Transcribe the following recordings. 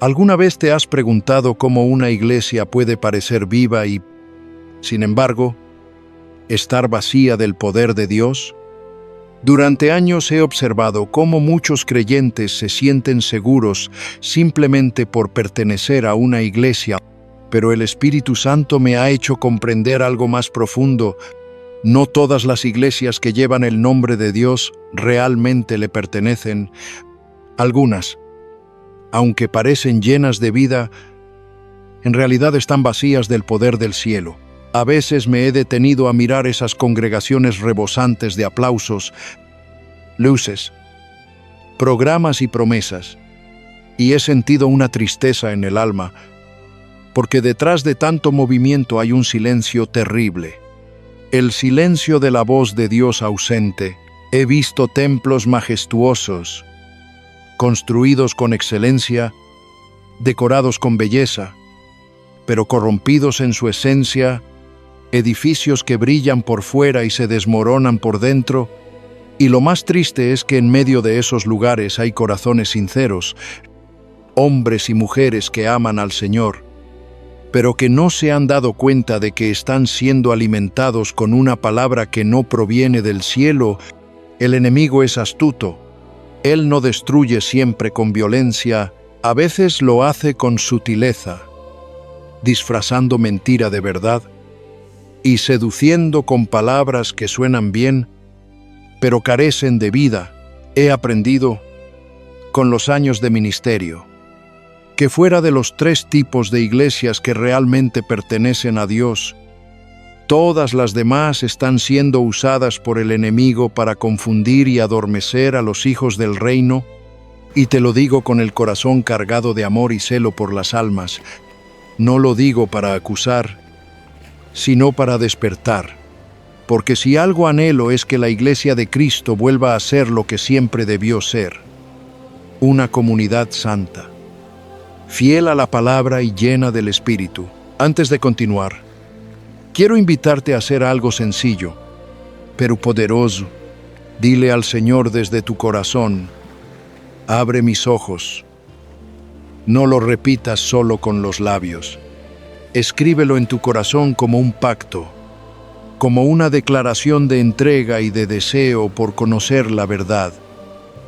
¿Alguna vez te has preguntado cómo una iglesia puede parecer viva y, sin embargo, estar vacía del poder de Dios? Durante años he observado cómo muchos creyentes se sienten seguros simplemente por pertenecer a una iglesia, pero el Espíritu Santo me ha hecho comprender algo más profundo. No todas las iglesias que llevan el nombre de Dios realmente le pertenecen. Algunas, aunque parecen llenas de vida, en realidad están vacías del poder del cielo. A veces me he detenido a mirar esas congregaciones rebosantes de aplausos, luces, programas y promesas, y he sentido una tristeza en el alma, porque detrás de tanto movimiento hay un silencio terrible. El silencio de la voz de Dios ausente. He visto templos majestuosos, construidos con excelencia, decorados con belleza, pero corrompidos en su esencia, edificios que brillan por fuera y se desmoronan por dentro, y lo más triste es que en medio de esos lugares hay corazones sinceros, hombres y mujeres que aman al Señor, pero que no se han dado cuenta de que están siendo alimentados con una palabra que no proviene del cielo. El enemigo es astuto. Él no destruye siempre con violencia, a veces lo hace con sutileza, disfrazando mentira de verdad y seduciendo con palabras que suenan bien, pero carecen de vida. He aprendido, con los años de ministerio, que fuera de los 3 tipos de iglesias que realmente pertenecen a Dios, todas las demás están siendo usadas por el enemigo para confundir y adormecer a los hijos del reino, y te lo digo con el corazón cargado de amor y celo por las almas. No lo digo para acusar, sino para despertar, porque si algo anhelo es que la Iglesia de Cristo vuelva a ser lo que siempre debió ser, una comunidad santa, fiel a la palabra y llena del Espíritu. Antes de continuar, quiero invitarte a hacer algo sencillo, pero poderoso. Dile al Señor desde tu corazón: abre mis ojos. No lo repitas solo con los labios. Escríbelo en tu corazón como un pacto, como una declaración de entrega y de deseo por conocer la verdad.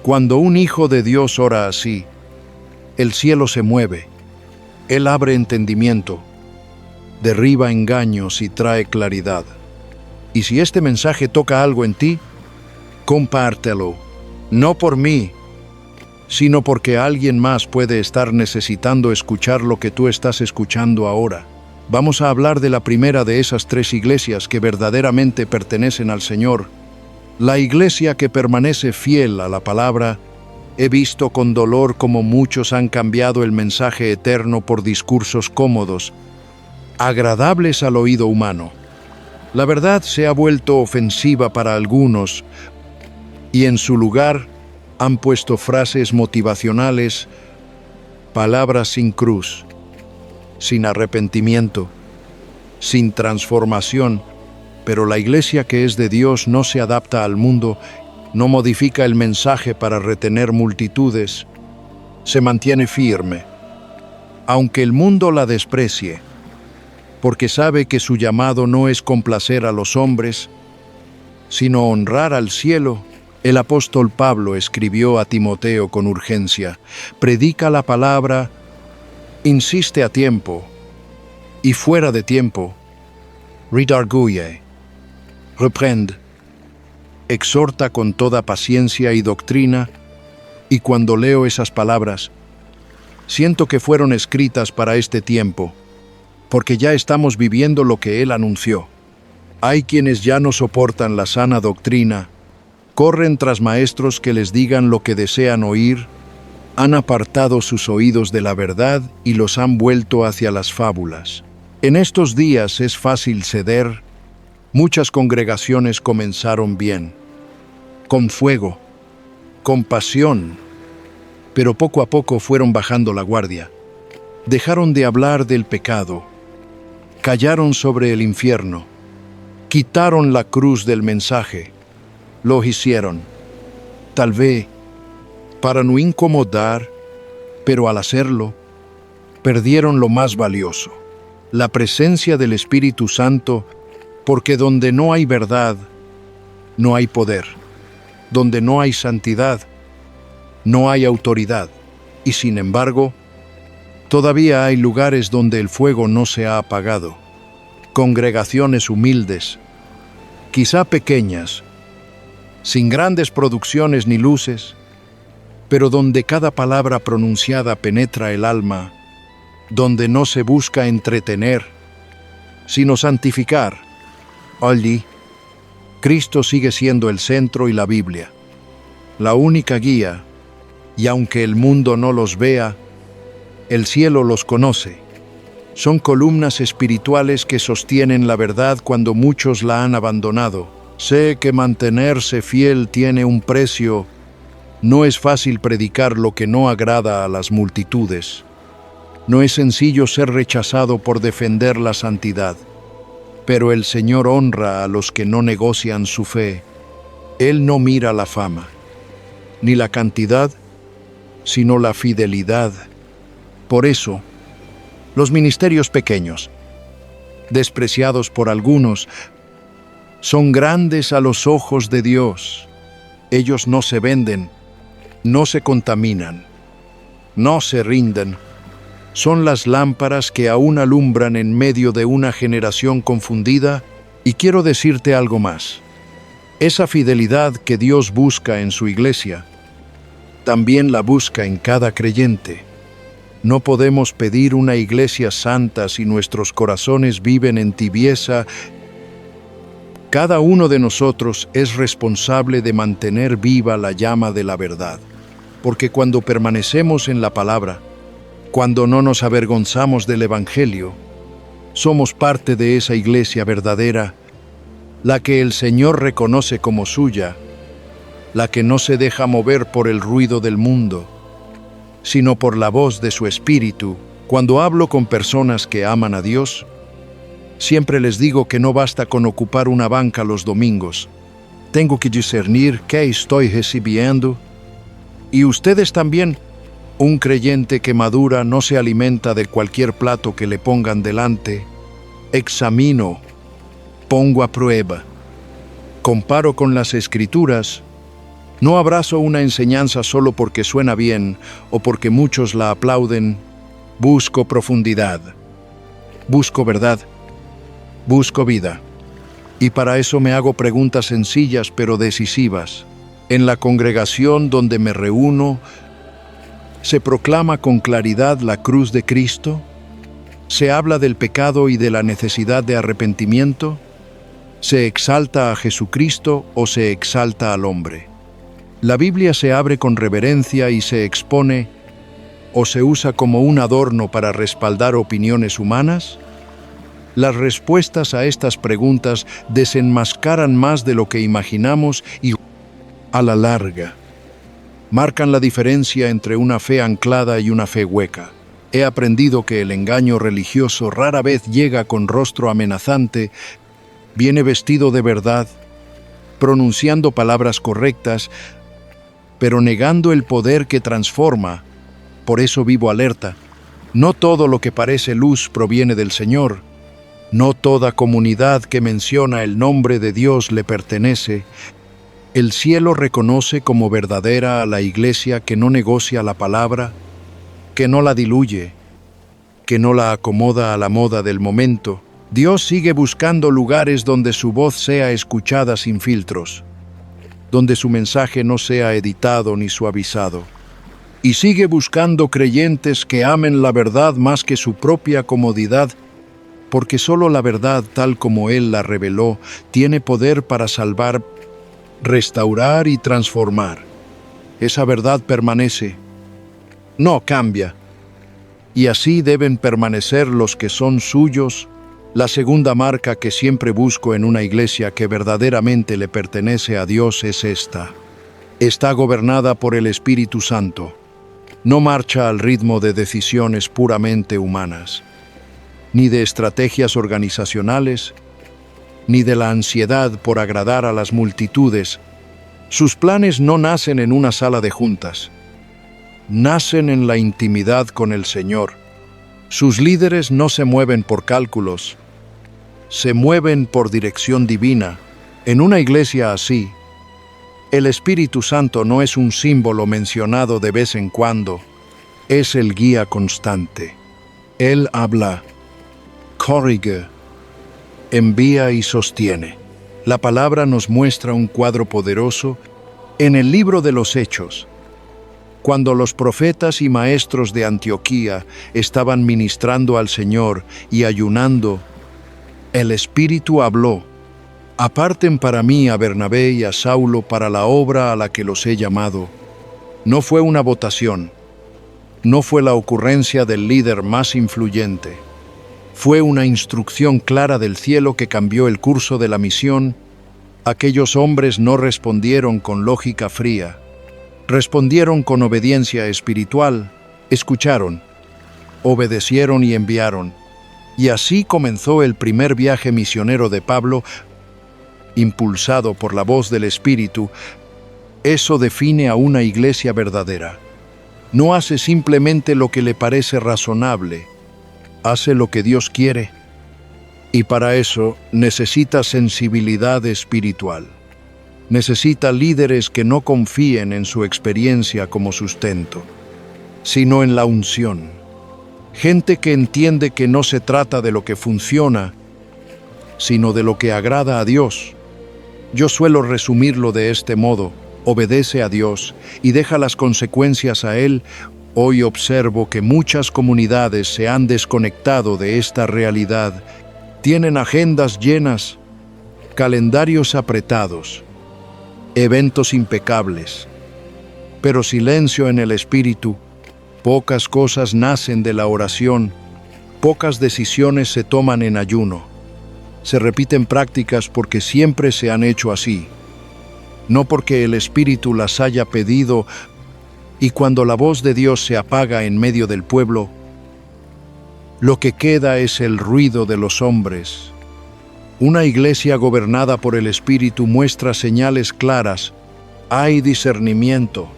Cuando un hijo de Dios ora así, el cielo se mueve. Él abre entendimiento, derriba engaños y trae claridad. Y si este mensaje toca algo en ti, compártelo, no por mí, sino porque alguien más puede estar necesitando escuchar lo que tú estás escuchando ahora. Vamos a hablar de la primera de esas 3 iglesias que verdaderamente pertenecen al Señor, la iglesia que permanece fiel a la palabra. He visto con dolor cómo muchos han cambiado el mensaje eterno por discursos cómodos, agradables al oído humano. La verdad se ha vuelto ofensiva para algunos, y en su lugar han puesto frases motivacionales, palabras sin cruz, sin arrepentimiento, sin transformación. Pero la iglesia que es de Dios no se adapta al mundo, no modifica el mensaje para retener multitudes, se mantiene firme, aunque el mundo la desprecie, porque sabe que su llamado no es complacer a los hombres, sino honrar al cielo. El apóstol Pablo escribió a Timoteo con urgencia: predica la palabra, insiste a tiempo y fuera de tiempo, redarguye, reprende, exhorta con toda paciencia y doctrina. Y cuando leo esas palabras, siento que fueron escritas para este tiempo, porque ya estamos viviendo lo que él anunció. Hay quienes ya no soportan la sana doctrina, corren tras maestros que les digan lo que desean oír, han apartado sus oídos de la verdad y los han vuelto hacia las fábulas. En estos días es fácil ceder. Muchas congregaciones comenzaron bien, con fuego, con pasión, pero poco a poco fueron bajando la guardia. Dejaron de hablar del pecado, callaron sobre el infierno, quitaron la cruz del mensaje. Lo hicieron, tal vez, para no incomodar, pero al hacerlo, perdieron lo más valioso, la presencia del Espíritu Santo, porque donde no hay verdad, no hay poder. Donde no hay santidad, no hay autoridad. Y sin embargo, todavía hay lugares donde el fuego no se ha apagado. Congregaciones humildes, quizá pequeñas, sin grandes producciones ni luces, pero donde cada palabra pronunciada penetra el alma, donde no se busca entretener, sino santificar. Allí, Cristo sigue siendo el centro y la Biblia, la única guía, y aunque el mundo no los vea, el cielo los conoce. Son columnas espirituales que sostienen la verdad cuando muchos la han abandonado. Sé que mantenerse fiel tiene un precio. No es fácil predicar lo que no agrada a las multitudes. No es sencillo ser rechazado por defender la santidad. Pero el Señor honra a los que no negocian su fe. Él no mira la fama, ni la cantidad, sino la fidelidad. Por eso, los ministerios pequeños, despreciados por algunos, son grandes a los ojos de Dios. Ellos no se venden, no se contaminan, no se rinden. Son las lámparas que aún alumbran en medio de una generación confundida. Y quiero decirte algo más. Esa fidelidad que Dios busca en su iglesia, también la busca en cada creyente. No podemos pedir una iglesia santa si nuestros corazones viven en tibieza. Cada uno de nosotros es responsable de mantener viva la llama de la verdad, porque cuando permanecemos en la palabra, cuando no nos avergonzamos del Evangelio, somos parte de esa iglesia verdadera, la que el Señor reconoce como suya, la que no se deja mover por el ruido del mundo, sino por la voz de su Espíritu. Cuando hablo con personas que aman a Dios, siempre les digo que no basta con ocupar una banca los domingos. Tengo que discernir qué estoy recibiendo. Y ustedes también. Un creyente que madura no se alimenta de cualquier plato que le pongan delante. Examino, pongo a prueba, comparo con las Escrituras. No abrazo una enseñanza solo porque suena bien o porque muchos la aplauden. Busco profundidad, busco verdad, busco vida. Y para eso me hago preguntas sencillas pero decisivas. En la congregación donde me reúno, ¿se proclama con claridad la cruz de Cristo? ¿Se habla del pecado y de la necesidad de arrepentimiento? ¿Se exalta a Jesucristo o se exalta al hombre? ¿La Biblia se abre con reverencia y se expone o se usa como un adorno para respaldar opiniones humanas? Las respuestas a estas preguntas desenmascaran más de lo que imaginamos y, a la larga, marcan la diferencia entre una fe anclada y una fe hueca. He aprendido que el engaño religioso rara vez llega con rostro amenazante, viene vestido de verdad, pronunciando palabras correctas, pero negando el poder que transforma. Por eso vivo alerta. No todo lo que parece luz proviene del Señor. No toda comunidad que menciona el nombre de Dios le pertenece. El cielo reconoce como verdadera a la iglesia que no negocia la palabra, que no la diluye, que no la acomoda a la moda del momento. Dios sigue buscando lugares donde su voz sea escuchada sin filtros, donde su mensaje no sea editado ni suavizado. Y sigue buscando creyentes que amen la verdad más que su propia comodidad, porque solo la verdad tal como Él la reveló tiene poder para salvar, restaurar y transformar. Esa verdad permanece, no cambia, y así deben permanecer los que son suyos. La segunda marca que siempre busco en una iglesia que verdaderamente le pertenece a Dios es esta. Está gobernada por el Espíritu Santo. No marcha al ritmo de decisiones puramente humanas, ni de estrategias organizacionales, ni de la ansiedad por agradar a las multitudes. Sus planes no nacen en una sala de juntas. Nacen en la intimidad con el Señor, Sus líderes no se mueven por cálculos, se mueven por dirección divina. En una iglesia así, el Espíritu Santo no es un símbolo mencionado de vez en cuando, es el guía constante. Él habla, corrige, envía y sostiene. La palabra nos muestra un cuadro poderoso en el libro de los Hechos. Cuando los profetas y maestros de Antioquía estaban ministrando al Señor y ayunando, el Espíritu habló: aparten para mí a Bernabé y a Saulo para la obra a la que los he llamado. No fue una votación, no fue la ocurrencia del líder más influyente. Fue una instrucción clara del cielo que cambió el curso de la misión. Aquellos hombres no respondieron con lógica fría. Respondieron con obediencia espiritual, escucharon, obedecieron y enviaron. Y así comenzó el primer viaje misionero de Pablo, impulsado por la voz del Espíritu. Eso define a una iglesia verdadera. No hace simplemente lo que le parece razonable, hace lo que Dios quiere. Y para eso necesita sensibilidad espiritual. Necesita líderes que no confíen en su experiencia como sustento, sino en la unción. Gente que entiende que no se trata de lo que funciona, sino de lo que agrada a Dios. Yo suelo resumirlo de este modo: obedece a Dios y deja las consecuencias a Él. Hoy observo que muchas comunidades se han desconectado de esta realidad. Tienen agendas llenas, calendarios apretados, eventos impecables, pero silencio en el espíritu. Pocas cosas nacen de la oración, pocas decisiones se toman en ayuno. Se repiten prácticas porque siempre se han hecho así, no porque el Espíritu las haya pedido. Y cuando la voz de Dios se apaga en medio del pueblo, lo que queda es el ruido de los hombres. Una iglesia gobernada por el Espíritu muestra señales claras. Hay discernimiento.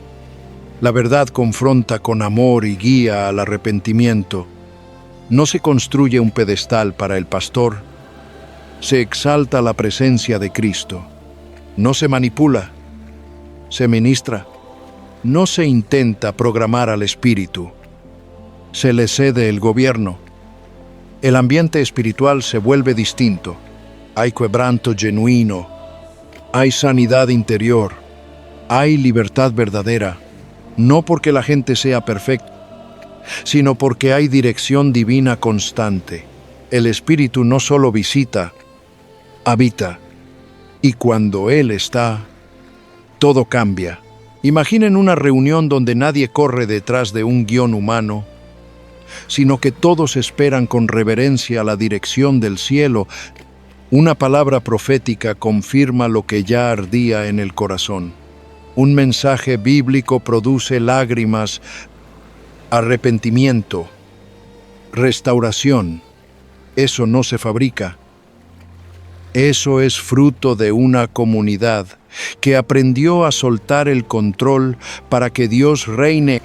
La verdad confronta con amor y guía al arrepentimiento. No se construye un pedestal para el pastor. Se exalta la presencia de Cristo. No se manipula, se ministra. No se intenta programar al Espíritu. Se le cede el gobierno. El ambiente espiritual se vuelve distinto. Hay quebranto genuino. Hay sanidad interior. Hay libertad verdadera. No porque la gente sea perfecta, sino porque hay dirección divina constante. El Espíritu no solo visita, habita. Y cuando Él está, todo cambia. Imaginen una reunión donde nadie corre detrás de un guión humano, sino que todos esperan con reverencia la dirección del cielo. Una palabra profética confirma lo que ya ardía en el corazón. Un mensaje bíblico produce lágrimas, arrepentimiento, restauración. Eso no se fabrica. Eso es fruto de una comunidad que aprendió a soltar el control para que Dios reine.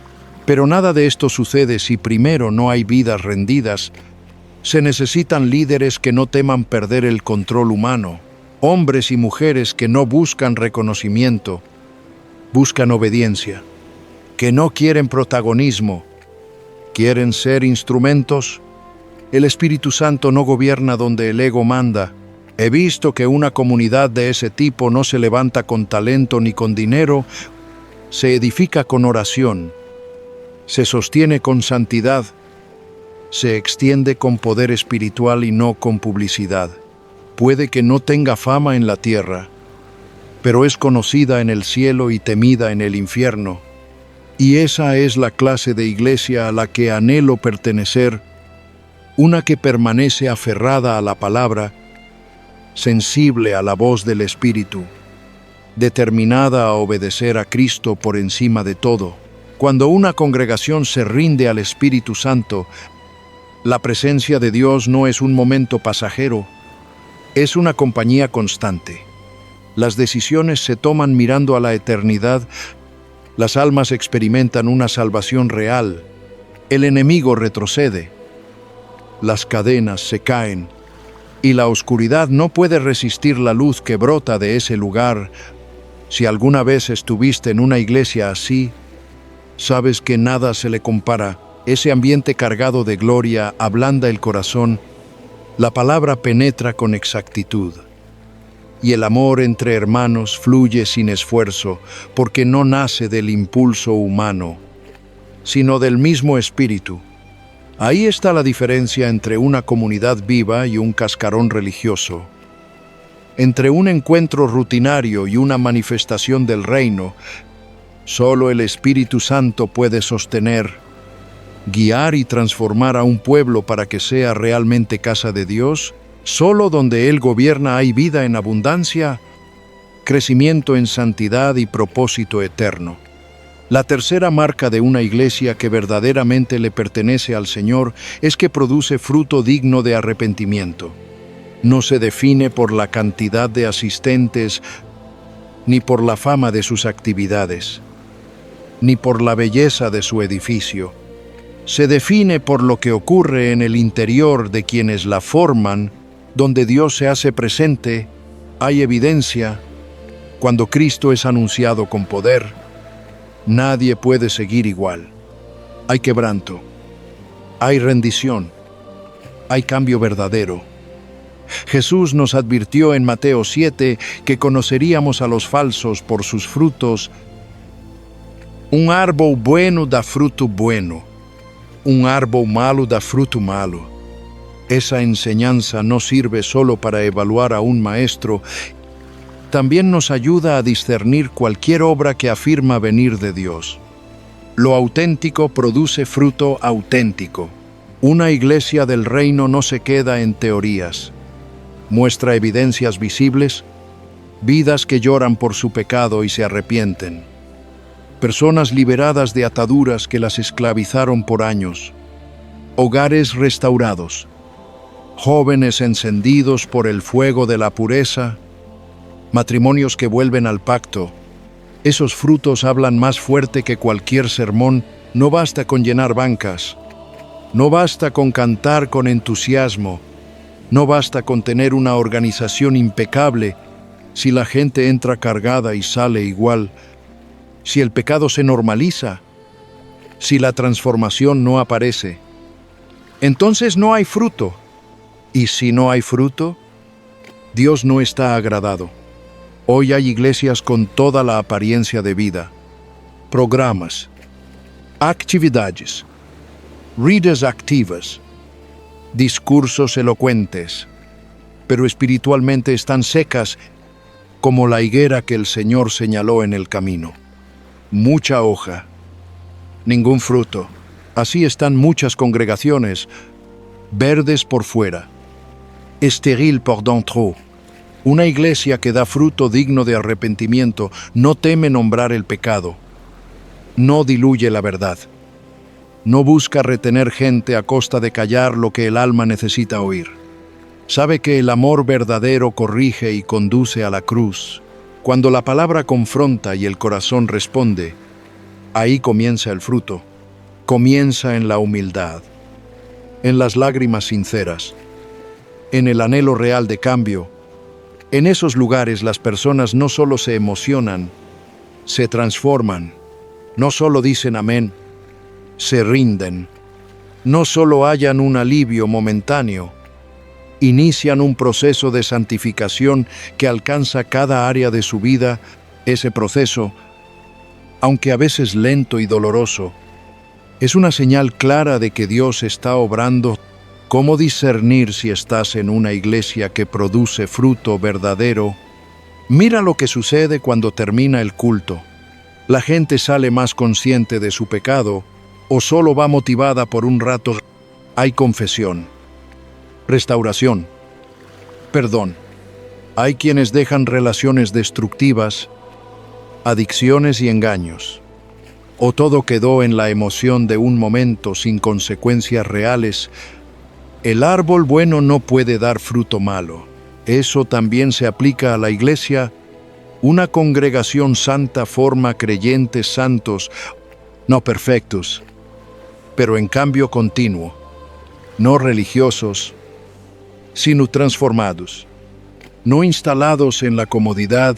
Pero nada de esto sucede si primero no hay vidas rendidas. Se necesitan líderes que no teman perder el control humano, hombres y mujeres que no buscan reconocimiento, buscan obediencia, que no quieren protagonismo, quieren ser instrumentos. El Espíritu Santo no gobierna donde el ego manda. He visto que una comunidad de ese tipo no se levanta con talento ni con dinero, se edifica con oración, se sostiene con santidad, se extiende con poder espiritual y no con publicidad. Puede que no tenga fama en la tierra, pero es conocida en el cielo y temida en el infierno. Y esa es la clase de iglesia a la que anhelo pertenecer, una que permanece aferrada a la palabra, sensible a la voz del Espíritu, determinada a obedecer a Cristo por encima de todo. Cuando una congregación se rinde al Espíritu Santo, la presencia de Dios no es un momento pasajero, es una compañía constante. Las decisiones se toman mirando a la eternidad, las almas experimentan una salvación real, el enemigo retrocede, las cadenas se caen y la oscuridad no puede resistir la luz que brota de ese lugar. Si alguna vez estuviste en una iglesia así, sabes que nada se le compara. Ese ambiente cargado de gloria ablanda el corazón, la palabra penetra con exactitud, y el amor entre hermanos fluye sin esfuerzo, porque no nace del impulso humano, sino del mismo espíritu. Ahí está la diferencia entre una comunidad viva y un cascarón religioso, entre un encuentro rutinario y una manifestación del reino. Solo el Espíritu Santo puede sostener, guiar y transformar a un pueblo para que sea realmente casa de Dios. Solo donde Él gobierna hay vida en abundancia, crecimiento en santidad y propósito eterno. La tercera marca de una iglesia que verdaderamente le pertenece al Señor es que produce fruto digno de arrepentimiento. No se define por la cantidad de asistentes, ni por la fama de sus actividades, ni por la belleza de su edificio. Se define por lo que ocurre en el interior de quienes la forman. Donde Dios se hace presente, hay evidencia. Cuando Cristo es anunciado con poder, nadie puede seguir igual. Hay quebranto, hay rendición, hay cambio verdadero. Jesús nos advirtió en Mateo 7 que conoceríamos a los falsos por sus frutos. Un árbol bueno da fruto bueno, un árbol malo da fruto malo. Esa enseñanza no sirve solo para evaluar a un maestro, también nos ayuda a discernir cualquier obra que afirma venir de Dios. Lo auténtico produce fruto auténtico. Una iglesia del reino no se queda en teorías. Muestra evidencias visibles, vidas que lloran por su pecado y se arrepienten. Personas liberadas de ataduras que las esclavizaron por años. Hogares restaurados. Jóvenes encendidos por el fuego de la pureza, matrimonios que vuelven al pacto. Esos frutos hablan más fuerte que cualquier sermón. No basta con llenar bancas, no basta con cantar con entusiasmo, no basta con tener una organización impecable si la gente entra cargada y sale igual, si el pecado se normaliza, si la transformación no aparece. Entonces no hay fruto. Y si no hay fruto, Dios no está agradado. Hoy hay iglesias con toda la apariencia de vida, programas, actividades, vidas activas, discursos elocuentes, pero espiritualmente están secas como la higuera que el Señor señaló en el camino. Mucha hoja, ningún fruto. Así están muchas congregaciones, verdes por fuera, estéril por dentro. Una iglesia que da fruto digno de arrepentimiento no teme nombrar el pecado, no diluye la verdad, no busca retener gente a costa de callar lo que el alma necesita oír. Sabe que el amor verdadero corrige y conduce a la cruz. Cuando la palabra confronta y el corazón responde, ahí comienza el fruto. Comienza en la humildad, en las lágrimas sinceras, en el anhelo real de cambio. En esos lugares las personas no solo se emocionan, se transforman. No solo dicen amén, se rinden. No solo hallan un alivio momentáneo, inician un proceso de santificación que alcanza cada área de su vida. Ese proceso, aunque a veces lento y doloroso, es una señal clara de que Dios está obrando. ¿Cómo discernir si estás en una iglesia que produce fruto verdadero? Mira lo que sucede cuando termina el culto. La gente sale más consciente de su pecado o solo va motivada por un rato. Hay confesión, restauración, perdón. Hay quienes dejan relaciones destructivas, adicciones y engaños. O todo quedó en la emoción de un momento sin consecuencias reales. El árbol bueno no puede dar fruto malo. Eso también se aplica a la iglesia. Una congregación santa forma creyentes santos, no perfectos, pero en cambio continuo. no religiosos, sino transformados, no instalados en la comodidad,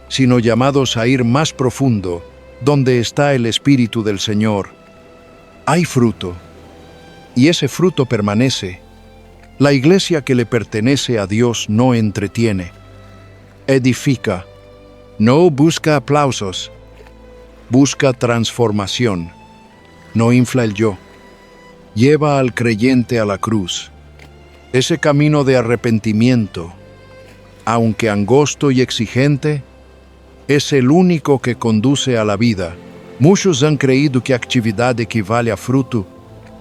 sino llamados a ir más profundo, donde está el Espíritu del Señor. Hay fruto, y ese fruto permanece. La iglesia que le pertenece a Dios no entretiene, edifica, no busca aplausos, busca transformación, no infla el yo, lleva al creyente a la cruz. Ese camino de arrepentimiento, aunque angosto y exigente, es el único que conduce a la vida. Muchos han creído que actividad equivale a fruto,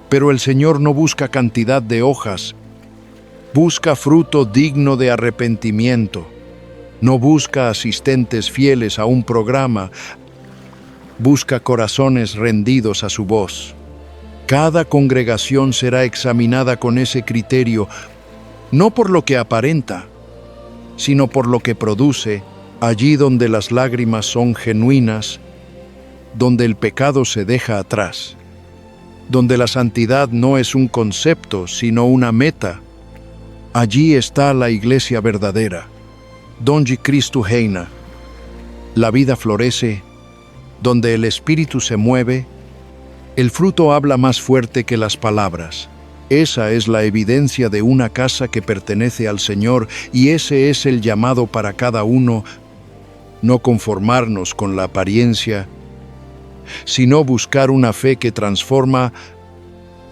pero el Señor no busca cantidad de hojas, busca fruto digno de arrepentimiento. No busca asistentes fieles a un programa, busca corazones rendidos a su voz. Cada congregación será examinada con ese criterio, no por lo que aparenta, sino por lo que produce, allí donde las lágrimas son genuinas, donde el pecado se deja atrás, donde la santidad no es un concepto, sino una meta. Allí está la iglesia verdadera, donde Cristo reina. La vida florece, donde el Espíritu se mueve, el fruto habla más fuerte que las palabras. Esa es la evidencia de una casa que pertenece al Señor, y ese es el llamado para cada uno: no conformarnos con la apariencia, sino buscar una fe que transforma,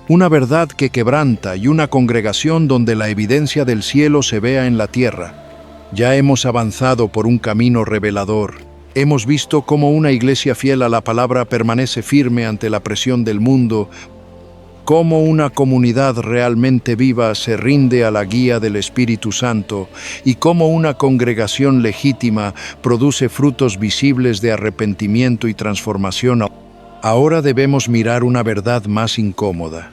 una verdad que quebranta y una congregación donde la evidencia del cielo se vea en la tierra. Ya hemos avanzado por un camino revelador. Hemos visto cómo una iglesia fiel a la palabra permanece firme ante la presión del mundo, cómo una comunidad realmente viva se rinde a la guía del Espíritu Santo y cómo una congregación legítima produce frutos visibles de arrepentimiento y transformación. Ahora debemos mirar una verdad más incómoda.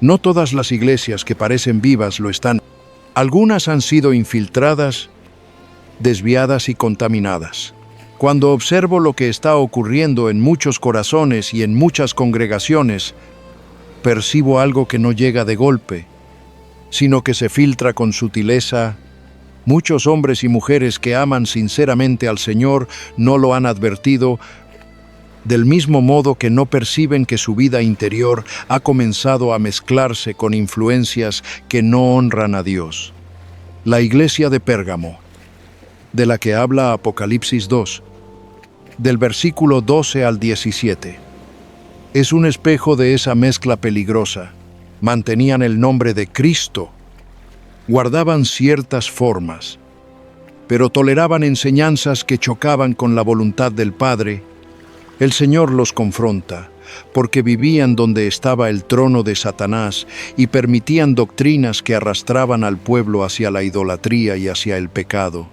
No todas las iglesias que parecen vivas lo están. Algunas han sido infiltradas, desviadas y contaminadas. Cuando observo lo que está ocurriendo en muchos corazones y en muchas congregaciones, percibo algo que no llega de golpe, sino que se filtra con sutileza. Muchos hombres y mujeres que aman sinceramente al Señor no lo han advertido, del mismo modo que no perciben que su vida interior ha comenzado a mezclarse con influencias que no honran a Dios. La iglesia de Pérgamo, de la que habla Apocalipsis 2, del versículo 12 al 17, es un espejo de esa mezcla peligrosa. Mantenían el nombre de Cristo, guardaban ciertas formas, pero toleraban enseñanzas que chocaban con la voluntad del Padre. El Señor los confronta, porque vivían donde estaba el trono de Satanás y permitían doctrinas que arrastraban al pueblo hacia la idolatría y hacia el pecado.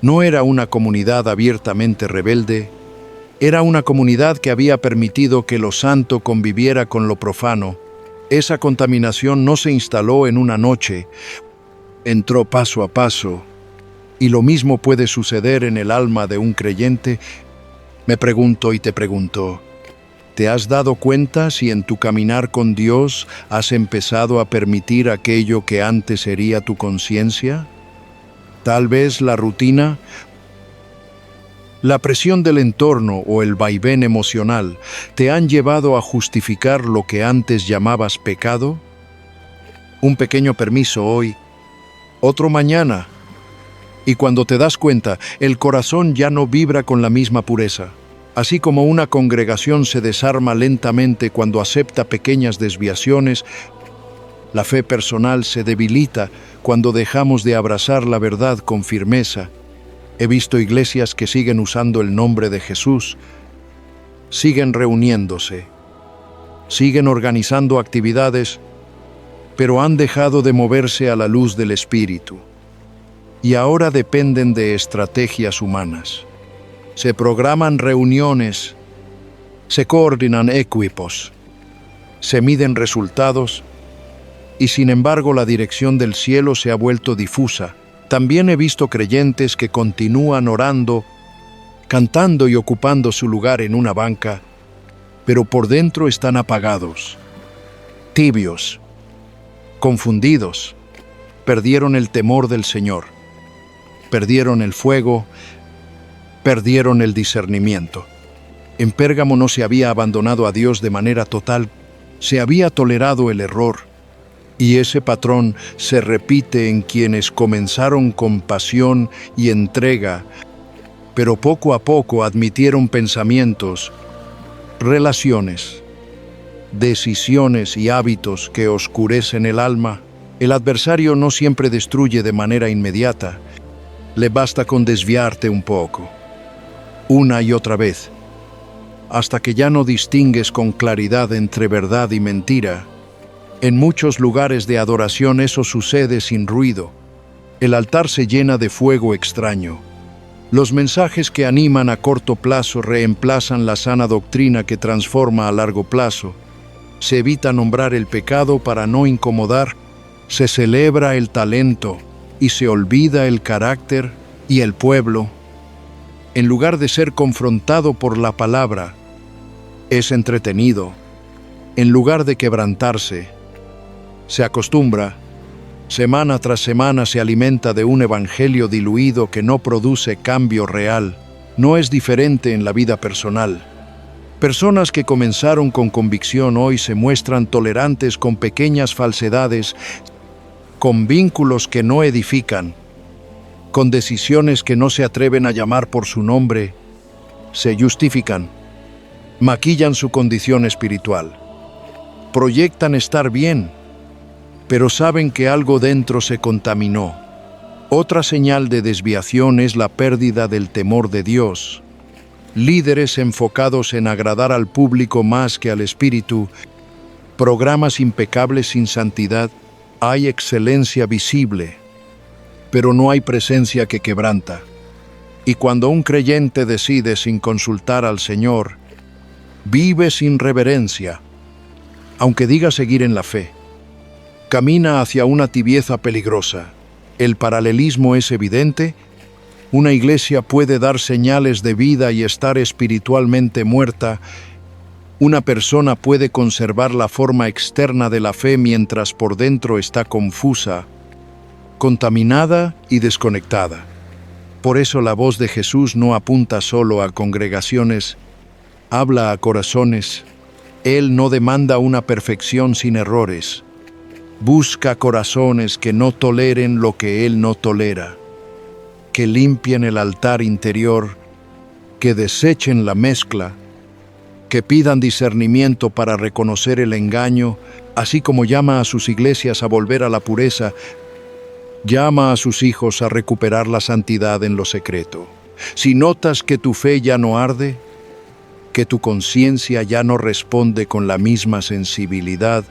No era una comunidad abiertamente rebelde, era una comunidad que había permitido que lo santo conviviera con lo profano. Esa contaminación no se instaló en una noche, entró paso a paso, y lo mismo puede suceder en el alma de un creyente. Me pregunto y te pregunto, ¿te has dado cuenta si en tu caminar con Dios has empezado a permitir aquello que antes sería tu conciencia? Tal vez la rutina, la presión del entorno o el vaivén emocional te han llevado a justificar lo que antes llamabas pecado. Un pequeño permiso hoy, otro mañana. Y cuando te das cuenta, el corazón ya no vibra con la misma pureza. Así como una congregación se desarma lentamente cuando acepta pequeñas desviaciones, la fe personal se debilita cuando dejamos de abrazar la verdad con firmeza. He visto iglesias que siguen usando el nombre de Jesús, siguen reuniéndose, siguen organizando actividades, pero han dejado de moverse a la luz del Espíritu. Y ahora dependen de estrategias humanas. Se programan reuniones, se coordinan equipos, se miden resultados, y sin embargo la dirección del cielo se ha vuelto difusa. También he visto creyentes que continúan orando, cantando y ocupando su lugar en una banca, pero por dentro están apagados, tibios, confundidos, perdieron el temor del Señor, perdieron el fuego, perdieron el discernimiento. En Pérgamo no se había abandonado a Dios de manera total, se había tolerado el error, y ese patrón se repite en quienes comenzaron con pasión y entrega, pero poco a poco admitieron pensamientos, relaciones, decisiones y hábitos que oscurecen el alma. El adversario no siempre destruye de manera inmediata, le basta con desviarte un poco, una y otra vez, hasta que ya no distingues con claridad entre verdad y mentira. En muchos lugares de adoración eso sucede sin ruido. El altar se llena de fuego extraño. Los mensajes que animan a corto plazo reemplazan la sana doctrina que transforma a largo plazo. Se evita nombrar el pecado para no incomodar, se celebra el talento y se olvida el carácter y el pueblo. En lugar de ser confrontado por la palabra, es entretenido. En lugar de quebrantarse, se acostumbra. Semana tras semana se alimenta de un evangelio diluido que no produce cambio real. No es diferente en la vida personal. Personas que comenzaron con convicción hoy se muestran tolerantes con pequeñas falsedades, con vínculos que no edifican, con decisiones que no se atreven a llamar por su nombre, se justifican, maquillan su condición espiritual, proyectan estar bien, pero saben que algo dentro se contaminó. Otra señal de desviación es la pérdida del temor de Dios. Líderes enfocados en agradar al público más que al espíritu, programas impecables sin santidad, hay excelencia visible, pero no hay presencia que quebranta. Y cuando un creyente decide sin consultar al Señor, vive sin reverencia, aunque diga seguir en la fe, camina hacia una tibieza peligrosa. El paralelismo es evidente. Una iglesia puede dar señales de vida y estar espiritualmente muerta. Una persona puede conservar la forma externa de la fe mientras por dentro está confusa, contaminada y desconectada. Por eso la voz de Jesús no apunta solo a congregaciones, habla a corazones. Él no demanda una perfección sin errores. Busca corazones que no toleren lo que Él no tolera, que limpien el altar interior, que desechen la mezcla, que pidan discernimiento para reconocer el engaño, así como llama a sus iglesias a volver a la pureza, llama a sus hijos a recuperar la santidad en lo secreto. Si notas que tu fe ya no arde, que tu conciencia ya no responde con la misma sensibilidad,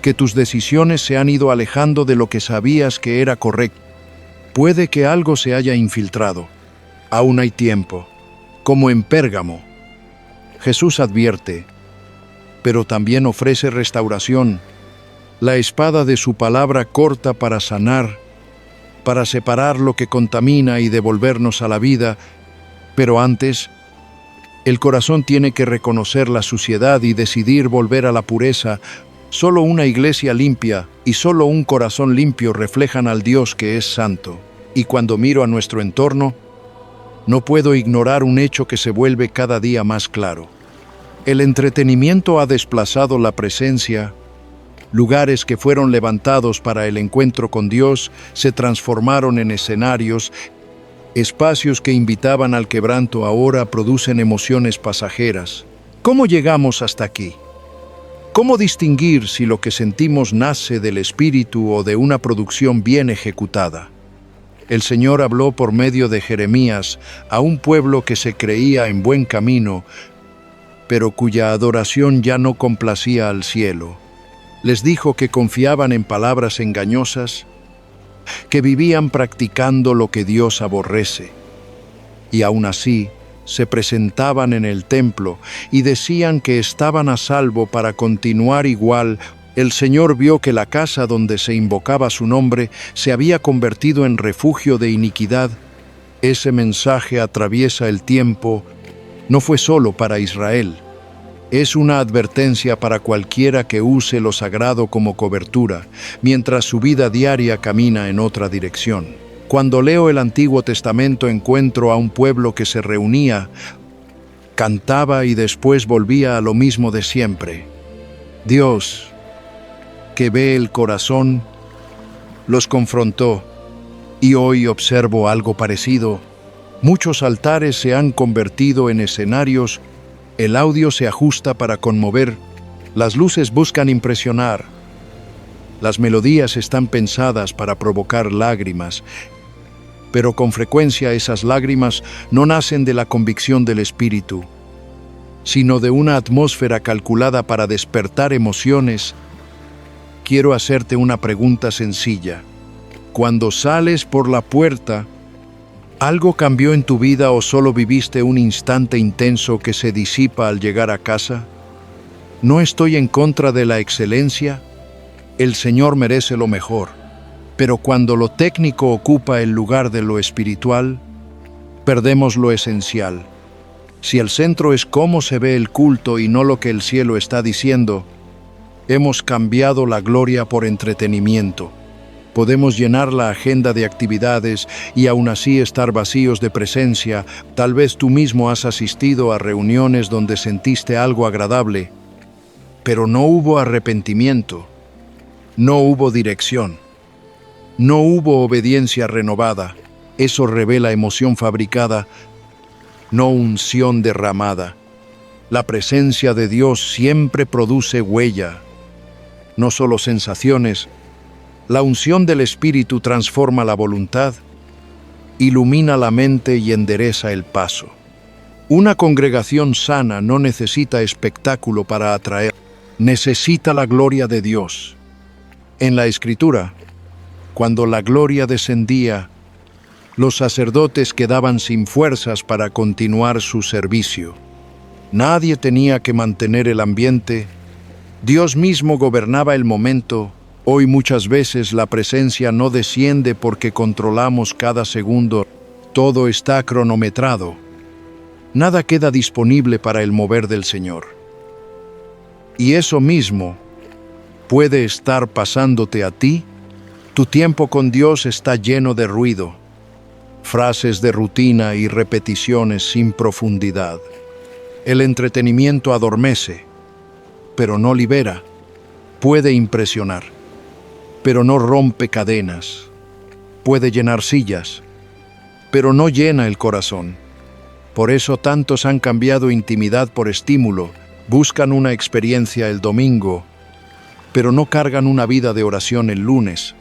que tus decisiones se han ido alejando de lo que sabías que era correcto, puede que algo se haya infiltrado. Aún hay tiempo, como en Pérgamo. Jesús advierte, pero también ofrece restauración. La espada de su palabra corta para sanar, para separar lo que contamina y devolvernos a la vida, pero antes, el corazón tiene que reconocer la suciedad y decidir volver a la pureza. Solo una iglesia limpia y solo un corazón limpio reflejan al Dios que es santo. Y cuando miro a nuestro entorno, no puedo ignorar un hecho que se vuelve cada día más claro. El entretenimiento ha desplazado la presencia. Lugares que fueron levantados para el encuentro con Dios se transformaron en escenarios. Espacios que invitaban al quebranto ahora producen emociones pasajeras. ¿Cómo llegamos hasta aquí? ¿Cómo distinguir si lo que sentimos nace del espíritu o de una producción bien ejecutada? El Señor habló por medio de Jeremías a un pueblo que se creía en buen camino, pero cuya adoración ya no complacía al cielo. Les dijo que confiaban en palabras engañosas, que vivían practicando lo que Dios aborrece. Y aún así, se presentaban en el templo y decían que estaban a salvo para continuar igual. El Señor vio que la casa donde se invocaba su nombre se había convertido en refugio de iniquidad. Ese mensaje atraviesa el tiempo. No fue solo para Israel. Es una advertencia para cualquiera que use lo sagrado como cobertura, mientras su vida diaria camina en otra dirección. Cuando leo el Antiguo Testamento encuentro a un pueblo que se reunía, cantaba y después volvía a lo mismo de siempre. Dios, que ve el corazón, los confrontó, y hoy observo algo parecido. Muchos altares se han convertido en escenarios, el audio se ajusta para conmover, las luces buscan impresionar, las melodías están pensadas para provocar lágrimas, pero con frecuencia esas lágrimas no nacen de la convicción del espíritu, sino de una atmósfera calculada para despertar emociones. Quiero hacerte una pregunta sencilla. Cuando sales por la puerta, ¿algo cambió en tu vida o solo viviste un instante intenso que se disipa al llegar a casa? No estoy en contra de la excelencia. El Señor merece lo mejor. Pero cuando lo técnico ocupa el lugar de lo espiritual, perdemos lo esencial. Si el centro es cómo se ve el culto y no lo que el cielo está diciendo, hemos cambiado la gloria por entretenimiento. Podemos llenar la agenda de actividades y aún así estar vacíos de presencia. Tal vez tú mismo has asistido a reuniones donde sentiste algo agradable, pero no hubo arrepentimiento, no hubo dirección, no hubo obediencia renovada. Eso revela emoción fabricada, no unción derramada. La presencia de Dios siempre produce huella, no solo sensaciones. La unción del Espíritu transforma la voluntad, ilumina la mente y endereza el paso. Una congregación sana no necesita espectáculo para atraer, necesita la gloria de Dios. En la Escritura, cuando la gloria descendía, los sacerdotes quedaban sin fuerzas para continuar su servicio. Nadie tenía que mantener el ambiente, Dios mismo gobernaba el momento. Hoy muchas veces la presencia no desciende porque controlamos cada segundo. Todo está cronometrado. Nada queda disponible para el mover del Señor. Y eso mismo puede estar pasándote a ti. Tu tiempo con Dios está lleno de ruido, frases de rutina y repeticiones sin profundidad. El entretenimiento adormece, pero no libera. Puede impresionar, pero no rompe cadenas. Puede llenar sillas, pero no llena el corazón. Por eso tantos han cambiado intimidad por estímulo, buscan una experiencia el domingo, pero no cargan una vida de oración el lunes.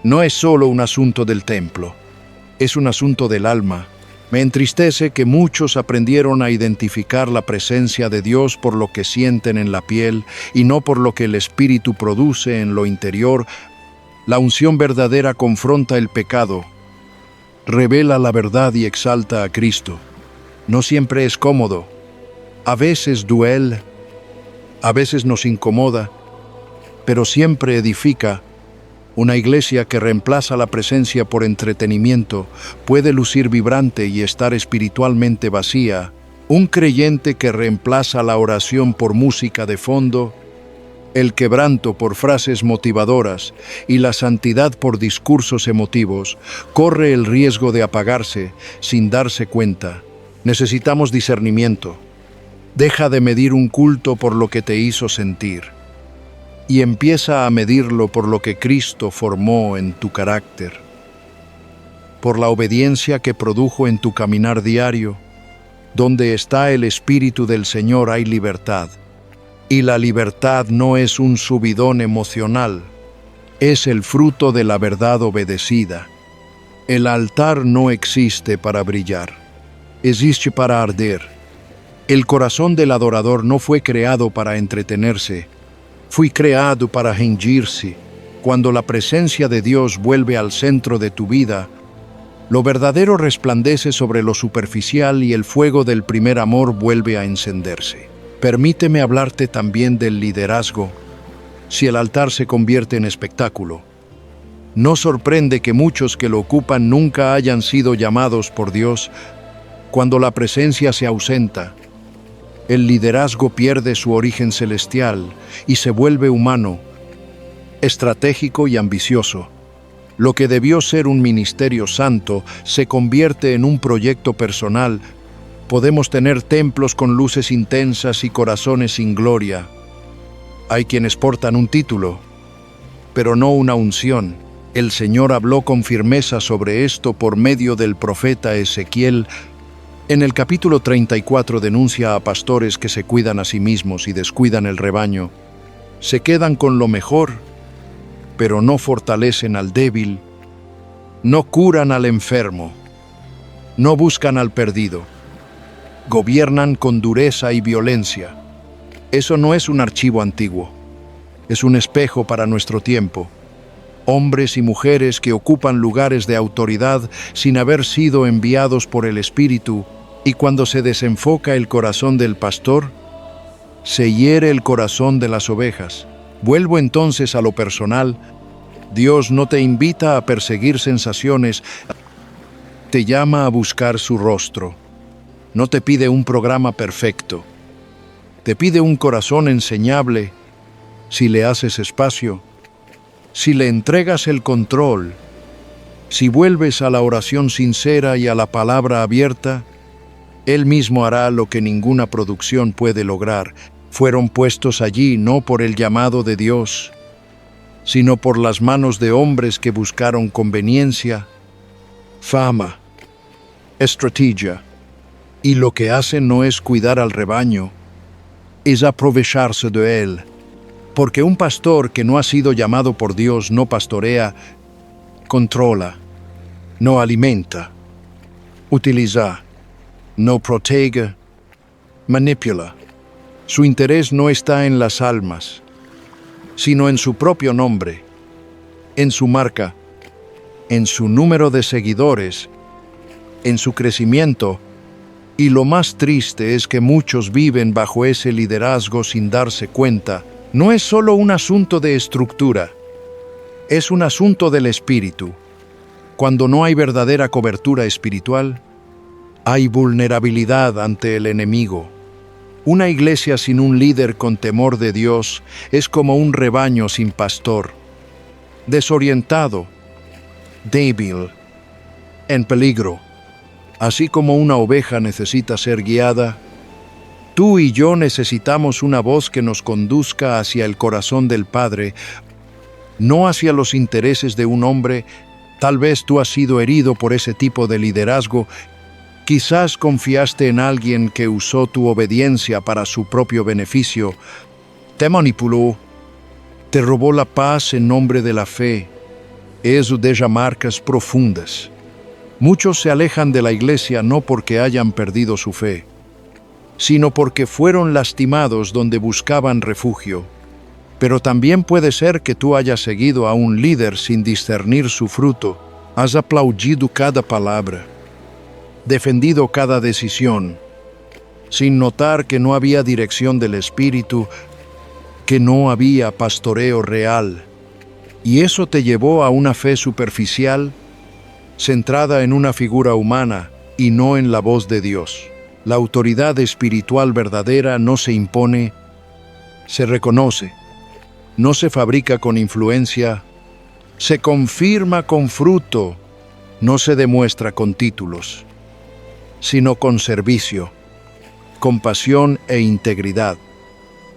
No es solo un asunto del templo, es un asunto del alma. Me entristece que muchos aprendieron a identificar la presencia de Dios por lo que sienten en la piel y no por lo que el Espíritu produce en lo interior. La unción verdadera confronta el pecado, revela la verdad y exalta a Cristo. No siempre es cómodo, a veces duele, a veces nos incomoda, pero siempre edifica. Una iglesia que reemplaza la presencia por entretenimiento puede lucir vibrante y estar espiritualmente vacía. Un creyente que reemplaza la oración por música de fondo, el quebranto por frases motivadoras y la santidad por discursos emotivos, corre el riesgo de apagarse sin darse cuenta. Necesitamos discernimiento. Deja de medir un culto por lo que te hizo sentir y empieza a medirlo por lo que Cristo formó en tu carácter, por la obediencia que produjo en tu caminar diario. Donde está el Espíritu del Señor hay libertad, y la libertad no es un subidón emocional, es el fruto de la verdad obedecida. El altar no existe para brillar, existe para arder. El corazón del adorador no fue creado para entretenerse, fue creado para hendirse. Cuando la presencia de Dios vuelve al centro de tu vida, lo verdadero resplandece sobre lo superficial y el fuego del primer amor vuelve a encenderse. Permíteme hablarte también del liderazgo. Si el altar se convierte en espectáculo, no sorprende que muchos que lo ocupan nunca hayan sido llamados por Dios. Cuando la presencia se ausenta, El liderazgo pierde su origen celestial y se vuelve humano, estratégico y ambicioso. Lo que debió ser un ministerio santo se convierte en un proyecto personal. Podemos tener templos con luces intensas y corazones sin gloria. Hay quienes portan un título, pero no una unción. El Señor habló con firmeza sobre esto por medio del profeta Ezequiel. En el capítulo 34 denuncia a pastores que se cuidan a sí mismos y descuidan el rebaño. Se quedan con lo mejor, pero no fortalecen al débil, no curan al enfermo, no buscan al perdido. Gobiernan con dureza y violencia. Eso no es un archivo antiguo, es un espejo para nuestro tiempo. Hombres y mujeres que ocupan lugares de autoridad sin haber sido enviados por el Espíritu, y cuando se desenfoca el corazón del pastor, se hiere el corazón de las ovejas. Vuelvo entonces a lo personal. Dios no te invita a perseguir sensaciones, te llama a buscar su rostro. No te pide un programa perfecto, te pide un corazón enseñable. Si le haces espacio, si le entregas el control, si vuelves a la oración sincera y a la palabra abierta, Él mismo hará lo que ninguna producción puede lograr. Fueron puestos allí no por el llamado de Dios, sino por las manos de hombres que buscaron conveniencia, fama, estrategia. Y lo que hacen no es cuidar al rebaño, es aprovecharse de él. Porque un pastor que no ha sido llamado por Dios no pastorea, controla, no alimenta, utiliza, no protege, manipula. Su interés no está en las almas, sino en su propio nombre, en su marca, en su número de seguidores, en su crecimiento. Y lo más triste es que muchos viven bajo ese liderazgo sin darse cuenta. No es solo un asunto de estructura, es un asunto del espíritu. Cuando no hay verdadera cobertura espiritual, hay vulnerabilidad ante el enemigo. Una iglesia sin un líder con temor de Dios es como un rebaño sin pastor, desorientado, débil, en peligro. Así como una oveja necesita ser guiada, tú y yo necesitamos una voz que nos conduzca hacia el corazón del Padre, no hacia los intereses de un hombre. Tal vez tú has sido herido por ese tipo de liderazgo. Quizás confiaste en alguien que usó tu obediencia para su propio beneficio, te manipuló, te robó la paz en nombre de la fe. Eso deja marcas profundas. Muchos se alejan de la iglesia no porque hayan perdido su fe, sino porque fueron lastimados donde buscaban refugio. Pero también puede ser que tú hayas seguido a un líder sin discernir su fruto. Has aplaudido cada palabra, defendido cada decisión, sin notar que no había dirección del Espíritu, que no había pastoreo real. Y eso te llevó a una fe superficial, centrada en una figura humana y no en la voz de Dios. La autoridad espiritual verdadera no se impone, se reconoce, no se fabrica con influencia, se confirma con fruto, no se demuestra con títulos, sino con servicio, compasión e integridad.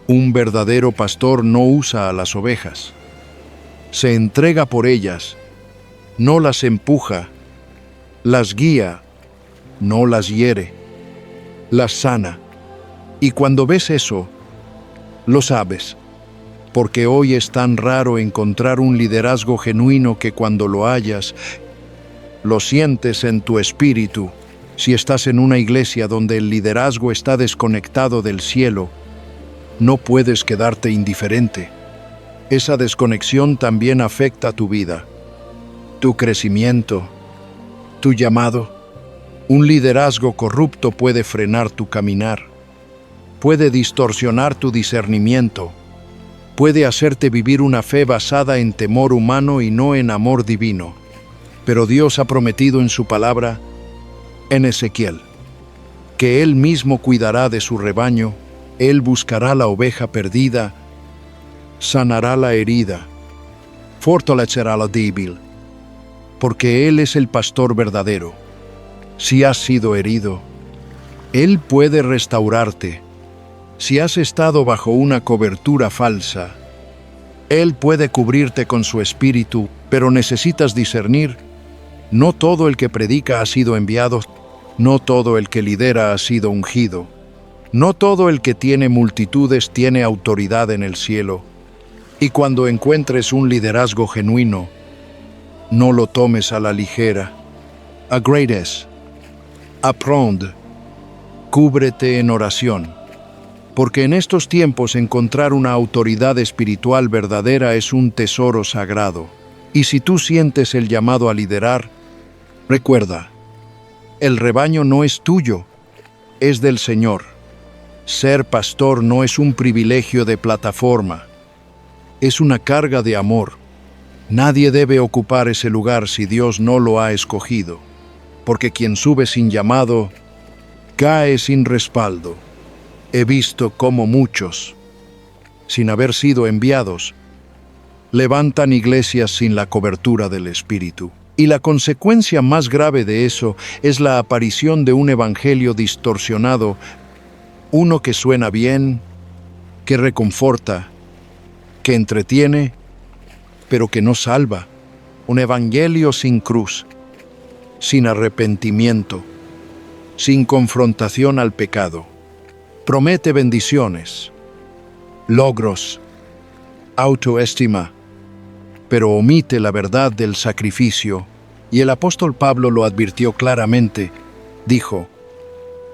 Un verdadero pastor no usa a las ovejas, se entrega por ellas, no las empuja, las guía, no las hiere, las sana. Y cuando ves eso, lo sabes, porque hoy es tan raro encontrar un liderazgo genuino que cuando lo hayas, lo sientes en tu espíritu. Si estás en una iglesia donde el liderazgo está desconectado del cielo, no puedes quedarte indiferente. Esa desconexión también afecta tu vida, tu crecimiento, tu llamado. Un liderazgo corrupto puede frenar tu caminar, puede distorsionar tu discernimiento, puede hacerte vivir una fe basada en temor humano y no en amor divino. Pero Dios ha prometido en su palabra, en Ezequiel, que Él mismo cuidará de su rebaño Él buscará la oveja perdida, sanará la herida, fortalecerá la débil, porque Él es el pastor verdadero. Si has sido herido, Él puede restaurarte. Si has estado bajo una cobertura falsa, Él puede cubrirte con su espíritu, pero necesitas discernir. No todo el que predica ha sido enviado, no todo el que lidera ha sido ungido, no todo el que tiene multitudes tiene autoridad en el cielo. Y cuando encuentres un liderazgo genuino, no lo tomes a la ligera. Agradece, aprende, cúbrete en oración. Porque en estos tiempos encontrar una autoridad espiritual verdadera es un tesoro sagrado. Y si tú sientes el llamado a liderar, recuerda, el rebaño no es tuyo, es del Señor. Ser pastor no es un privilegio de plataforma, es una carga de amor. Nadie debe ocupar ese lugar si Dios no lo ha escogido, porque quien sube sin llamado, cae sin respaldo. He visto cómo muchos, sin haber sido enviados, levantan iglesias sin la cobertura del Espíritu. Y la consecuencia más grave de eso es la aparición de un evangelio distorsionado, uno que suena bien, que reconforta, que entretiene, pero que no salva. Un evangelio sin cruz, sin arrepentimiento, sin confrontación al pecado. Promete bendiciones, logros, autoestima, pero omite la verdad del sacrificio. Y el apóstol Pablo lo advirtió claramente. Dijo: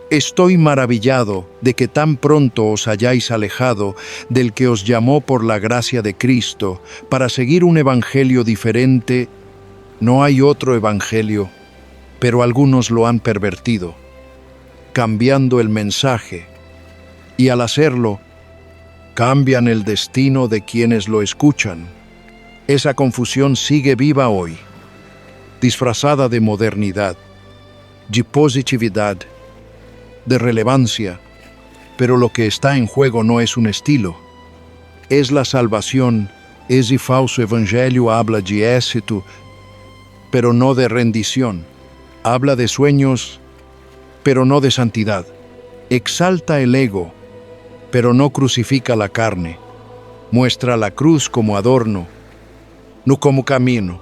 «Estoy maravillado de que tan pronto os hayáis alejado del que os llamó por la gracia de Cristo para seguir un evangelio diferente. No hay otro evangelio, pero algunos lo han pervertido, cambiando el mensaje, y al hacerlo, cambian el destino de quienes lo escuchan». Esa confusión sigue viva hoy, disfrazada de modernidad, de positividad, de relevancia, pero lo que está en juego no es un estilo, es la salvación. Ese falso evangelio habla de éxito, pero no de rendición. Habla de sueños, pero no de santidad. Exalta el ego, pero no crucifica la carne. Muestra la cruz como adorno, no como camino.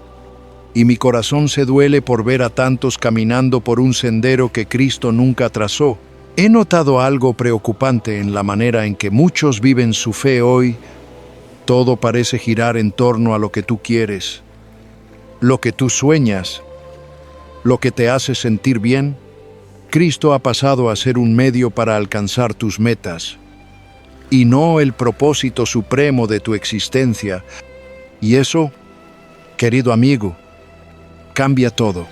Y mi corazón se duele por ver a tantos caminando por un sendero que Cristo nunca trazó. He notado algo preocupante en la manera en que muchos viven su fe hoy. Todo parece girar en torno a lo que tú quieres, lo que tú sueñas, lo que te hace sentir bien. Cristo ha pasado a ser un medio para alcanzar tus metas, y no el propósito supremo de tu existencia. Y eso, querido amigo, cambia todo.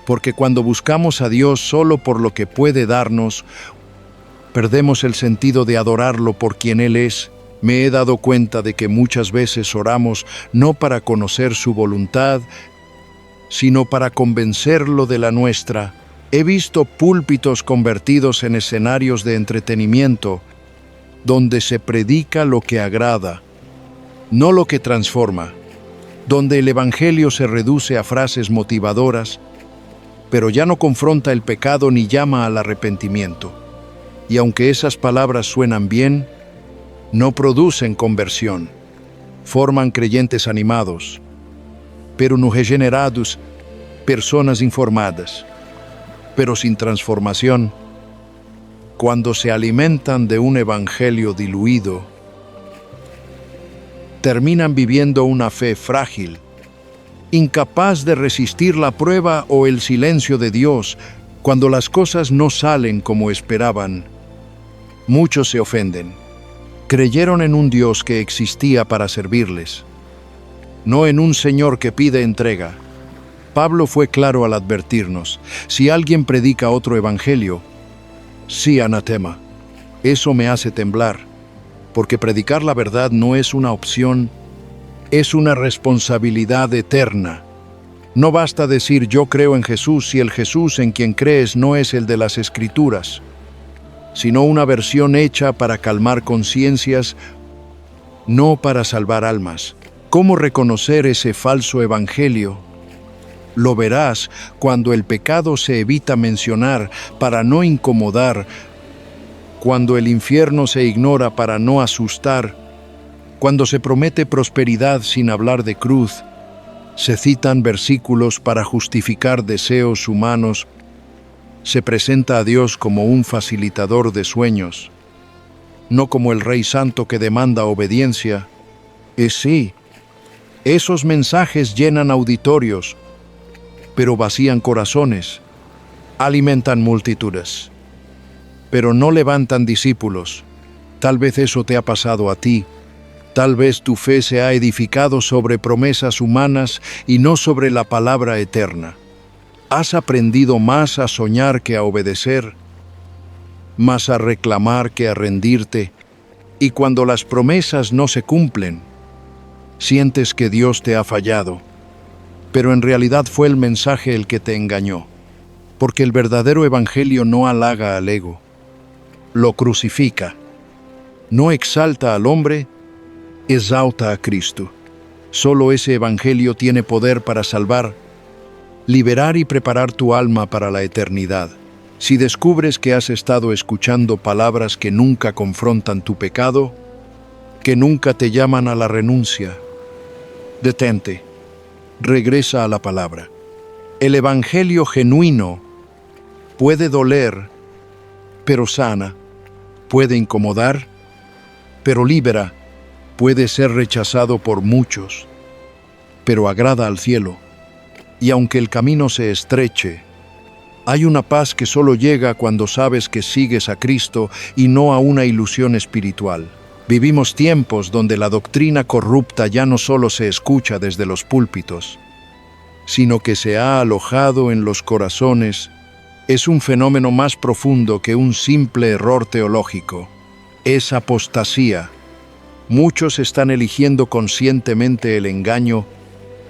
Porque cuando buscamos a Dios solo por lo que puede darnos, perdemos el sentido de adorarlo por quien Él es. Me he dado cuenta de que muchas veces oramos no para conocer su voluntad, sino para convencerlo de la nuestra. He visto púlpitos convertidos en escenarios de entretenimiento, donde se predica lo que agrada, no lo que transforma, donde el evangelio se reduce a frases motivadoras, pero ya no confronta el pecado ni llama al arrepentimiento. Y aunque esas palabras suenan bien, no producen conversión. Forman creyentes animados, pero no regenerados, personas informadas, pero sin transformación. Cuando se alimentan de un evangelio diluido, terminan viviendo una fe frágil, incapaz de resistir la prueba o el silencio de Dios cuando las cosas no salen como esperaban. Muchos se ofenden. Creyeron en un Dios que existía para servirles, no en un Señor que pide entrega. Pablo fue claro al advertirnos: si alguien predica otro evangelio, sí, anatema. Eso me hace temblar, porque predicar la verdad no es una opción, es una responsabilidad eterna. No basta decir yo creo en Jesús si el Jesús en quien crees no es el de las Escrituras. sino una versión hecha para calmar conciencias, no para salvar almas. ¿Cómo reconocer ese falso evangelio? Lo verás cuando el pecado se evita mencionar para no incomodar, cuando el infierno se ignora para no asustar, cuando se promete prosperidad sin hablar de cruz, se citan versículos para justificar deseos humanos, se presenta a Dios como un facilitador de sueños, no como el Rey Santo que demanda obediencia. Sí, esos mensajes llenan auditorios, pero vacían corazones, alimentan multitudes, pero no levantan discípulos. Tal vez eso te ha pasado a ti. Tal vez tu fe se ha edificado sobre promesas humanas y no sobre la palabra eterna. Has aprendido más a soñar que a obedecer, más a reclamar que a rendirte, y cuando las promesas no se cumplen, sientes que Dios te ha fallado, pero en realidad fue el mensaje el que te engañó, porque el verdadero evangelio no halaga al ego, lo crucifica, no exalta al hombre, exalta a Cristo. Solo ese evangelio tiene poder para salvar, liberar y preparar tu alma para la eternidad. Si descubres que has estado escuchando palabras que nunca confrontan tu pecado, que nunca te llaman a la renuncia, detente, regresa a la palabra. El evangelio genuino puede doler, pero sana, puede incomodar, pero libera, puede ser rechazado por muchos, pero agrada al cielo. Y aunque el camino se estreche, hay una paz que solo llega cuando sabes que sigues a Cristo y no a una ilusión espiritual. Vivimos tiempos donde la doctrina corrupta ya no solo se escucha desde los púlpitos, sino que se ha alojado en los corazones. Es un fenómeno más profundo que un simple error teológico. Es apostasía. Muchos están eligiendo conscientemente el engaño,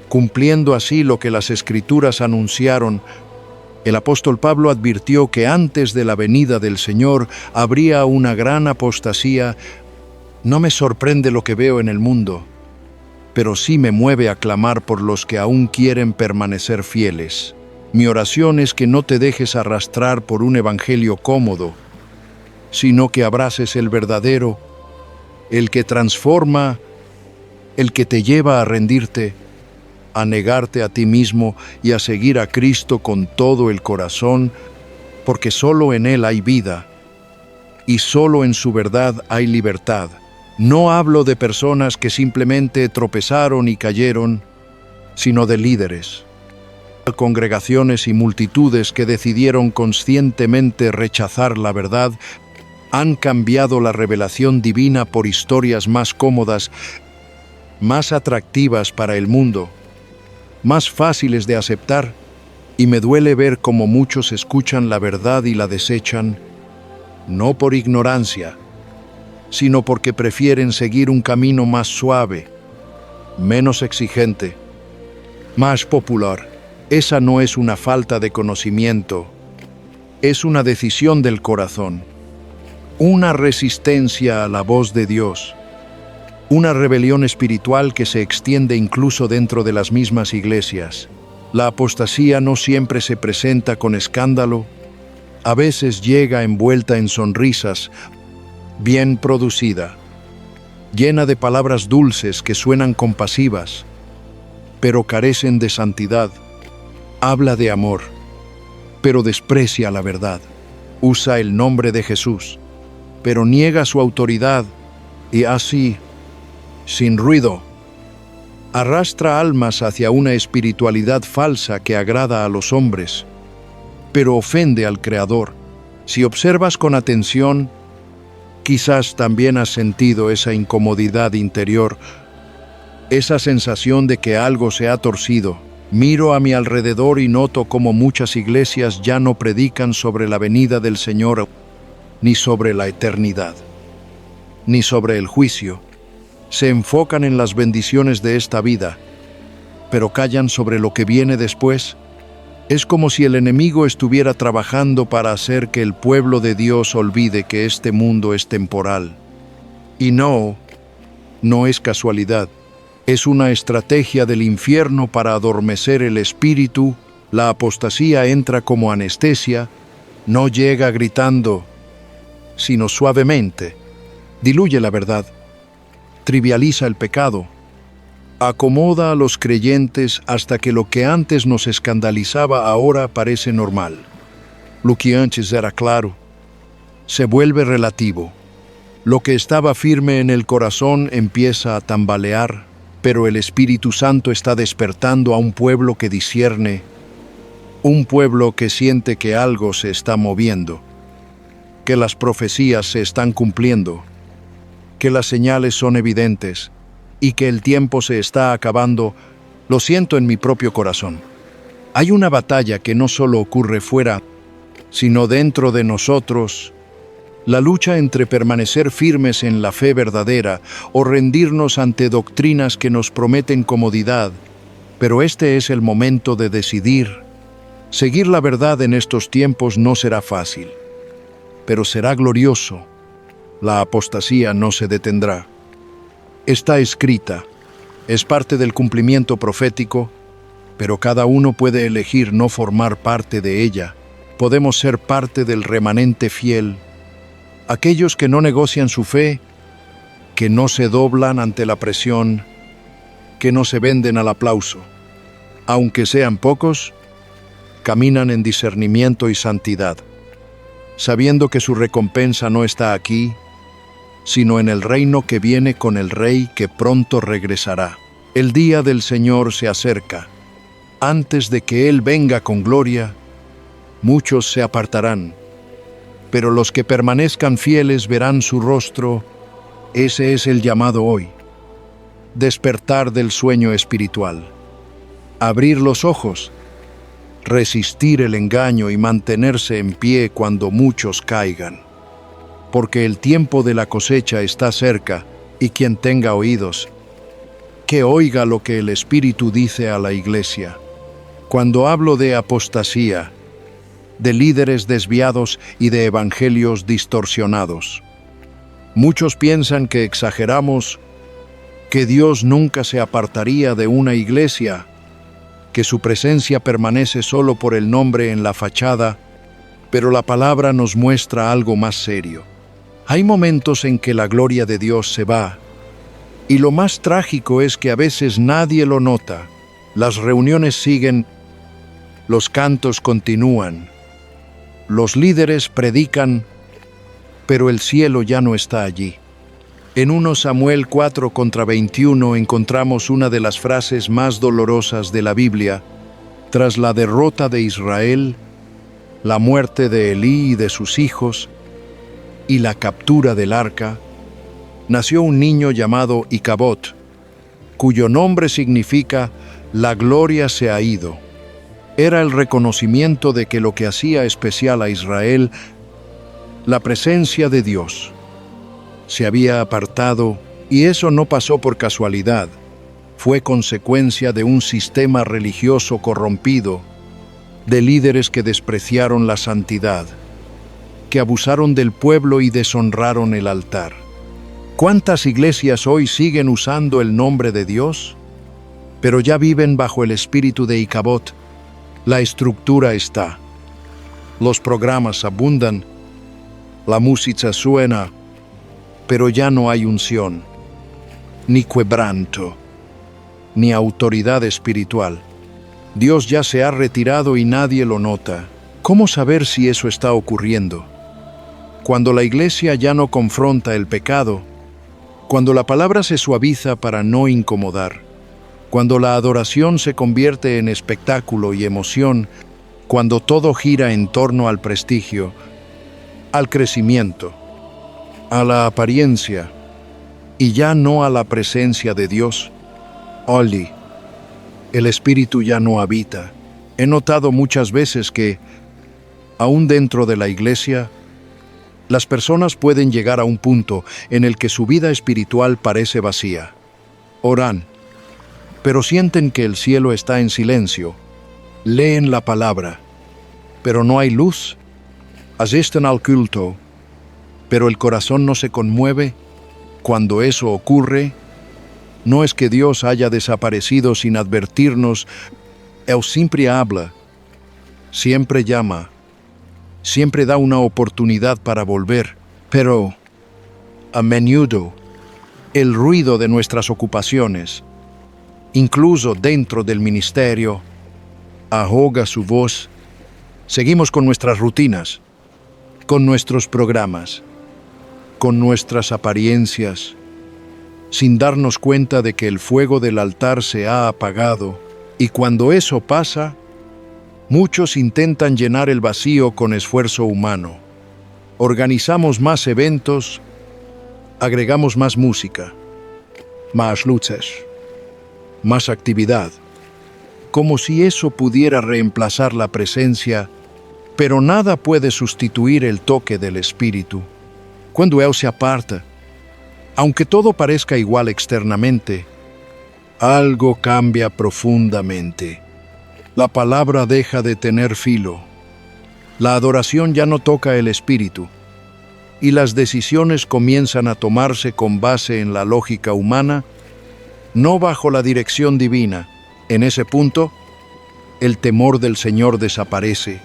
cumpliendo así lo que las Escrituras anunciaron. El apóstol Pablo advirtió que antes de la venida del Señor habría una gran apostasía. No me sorprende lo que veo en el mundo, pero sí me mueve a clamar por los que aún quieren permanecer fieles. Mi oración es que no te dejes arrastrar por un evangelio cómodo, sino que abraces el verdadero, el que transforma, el que te lleva a rendirte, a negarte a ti mismo y a seguir a Cristo con todo el corazón, porque solo en Él hay vida y solo en su verdad hay libertad. No hablo de personas que simplemente tropezaron y cayeron, sino de líderes, congregaciones y multitudes que decidieron conscientemente rechazar la verdad. Han cambiado la revelación divina por historias más cómodas, más atractivas para el mundo, más fáciles de aceptar, y me duele ver cómo muchos escuchan la verdad y la desechan, no por ignorancia, sino porque prefieren seguir un camino más suave, menos exigente, más popular. Esa no es una falta de conocimiento, es una decisión del corazón, una resistencia a la voz de Dios, una rebelión espiritual que se extiende incluso dentro de las mismas iglesias. La apostasía no siempre se presenta con escándalo, a veces llega envuelta en sonrisas, bien producida, llena de palabras dulces que suenan compasivas, pero carecen de santidad. Habla de amor, pero desprecia la verdad. Usa el nombre de Jesús, pero niega su autoridad y así, sin ruido, arrastra almas hacia una espiritualidad falsa que agrada a los hombres, pero ofende al Creador. Si observas con atención, quizás también has sentido esa incomodidad interior, esa sensación de que algo se ha torcido. Miro a mi alrededor y noto cómo muchas iglesias ya no predican sobre la venida del Señor, ni sobre la eternidad, ni sobre el juicio. Se enfocan en las bendiciones de esta vida, pero callan sobre lo que viene después. Es como si el enemigo estuviera trabajando para hacer que el pueblo de Dios olvide que este mundo es temporal. Y no es casualidad. Es una estrategia del infierno para adormecer el espíritu. La apostasía entra como anestesia, no llega gritando, sino suavemente. Diluye la verdad, trivializa el pecado, acomoda a los creyentes hasta que lo que antes nos escandalizaba ahora parece normal. Lo que antes era claro, se vuelve relativo. Lo que estaba firme en el corazón empieza a tambalear, pero el Espíritu Santo está despertando a un pueblo que discierne, un pueblo que siente que algo se está moviendo, que las profecías se están cumpliendo, que las señales son evidentes y que el tiempo se está acabando. Lo siento en mi propio corazón. Hay una batalla que no solo ocurre fuera, sino dentro de nosotros. La lucha entre permanecer firmes en la fe verdadera o rendirnos ante doctrinas que nos prometen comodidad. Pero este es el momento de decidir. Seguir la verdad en estos tiempos no será fácil, pero será glorioso. La apostasía no se detendrá. Está escrita, es parte del cumplimiento profético, pero cada uno puede elegir no formar parte de ella. Podemos ser parte del remanente fiel, aquellos que no negocian su fe, que no se doblan ante la presión, que no se venden al aplauso. Aunque sean pocos, caminan en discernimiento y santidad, sabiendo que su recompensa no está aquí, sino en el reino que viene con el Rey que pronto regresará. El día del Señor se acerca. Antes de que Él venga con gloria, muchos se apartarán, pero los que permanezcan fieles verán su rostro. Ese es el llamado hoy. Despertar del sueño espiritual. Abrir los ojos. Resistir el engaño y mantenerse en pie cuando muchos caigan. Porque el tiempo de la cosecha está cerca, y quien tenga oídos, que oiga lo que el Espíritu dice a la iglesia. Cuando hablo de apostasía, de líderes desviados y de evangelios distorsionados, muchos piensan que exageramos, que Dios nunca se apartaría de una iglesia, que su presencia permanece solo por el nombre en la fachada, pero la palabra nos muestra algo más serio. Hay momentos en que la gloria de Dios se va, y lo más trágico es que a veces nadie lo nota. Las reuniones siguen, los cantos continúan, los líderes predican, pero el cielo ya no está allí. En 1 Samuel 4:21 encontramos una de las frases más dolorosas de la Biblia. Tras la derrota de Israel, la muerte de Elí y de sus hijos, y la captura del arca, nació un niño llamado Icabod, cuyo nombre significa «la gloria se ha ido». Era el reconocimiento de que lo que hacía especial a Israel, la presencia de Dios, se había apartado, y eso no pasó por casualidad. Fue consecuencia de un sistema religioso corrompido, de líderes que despreciaron la santidad, que abusaron del pueblo y deshonraron el altar. ¿Cuántas iglesias hoy siguen usando el nombre de Dios? Pero ya viven bajo el espíritu de Icabod. La estructura está. Los programas abundan. La música suena. Pero ya no hay unción, ni quebranto, ni autoridad espiritual. Dios ya se ha retirado y nadie lo nota. ¿Cómo saber si eso está ocurriendo? Cuando la iglesia ya no confronta el pecado, cuando la palabra se suaviza para no incomodar, cuando la adoración se convierte en espectáculo y emoción, cuando todo gira en torno al prestigio, al crecimiento, a la apariencia, y ya no a la presencia de Dios. Oli, el Espíritu ya no habita. He notado muchas veces que, aún dentro de la iglesia, las personas pueden llegar a un punto en el que su vida espiritual parece vacía. Oran, pero sienten que el cielo está en silencio. leen la palabra, pero no hay luz. Asisten al culto, pero el corazón no se conmueve. Cuando eso ocurre, no es que Dios haya desaparecido sin advertirnos. Él siempre habla, siempre llama, siempre da una oportunidad para volver, pero a menudo el ruido de nuestras ocupaciones, incluso dentro del ministerio, ahoga su voz. Seguimos con nuestras rutinas, con nuestros programas, con nuestras apariencias, sin darnos cuenta de que el fuego del altar se ha apagado. Y cuando eso pasa, muchos intentan llenar el vacío con esfuerzo humano. Organizamos más eventos, agregamos más música, más luces, más actividad, como si eso pudiera reemplazar la presencia, pero nada puede sustituir el toque del Espíritu. Cuando Él se aparta, aunque todo parezca igual externamente, algo cambia profundamente. La palabra deja de tener filo. La adoración ya no toca el espíritu. Y las decisiones comienzan a tomarse con base en la lógica humana, no bajo la dirección divina. En ese punto, el temor del Señor desaparece.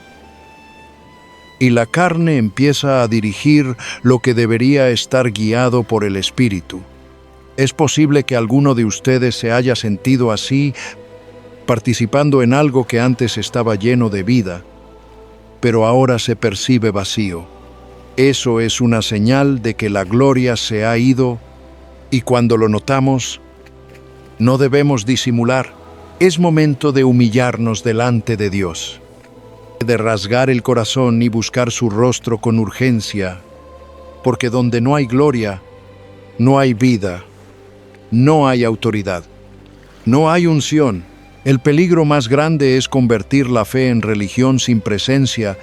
Y la carne empieza a dirigir lo que debería estar guiado por el Espíritu. Es posible que alguno de ustedes se haya sentido así, participando en algo que antes estaba lleno de vida, pero ahora se percibe vacío. Eso es una señal de que la gloria se ha ido, y cuando lo notamos, no debemos disimular. Es momento de humillarnos delante de Dios, de rasgar el corazón y buscar su rostro con urgencia, porque donde no hay gloria, no hay vida, no hay autoridad, no hay unción. El peligro más grande es convertir la fe en religión sin presencia,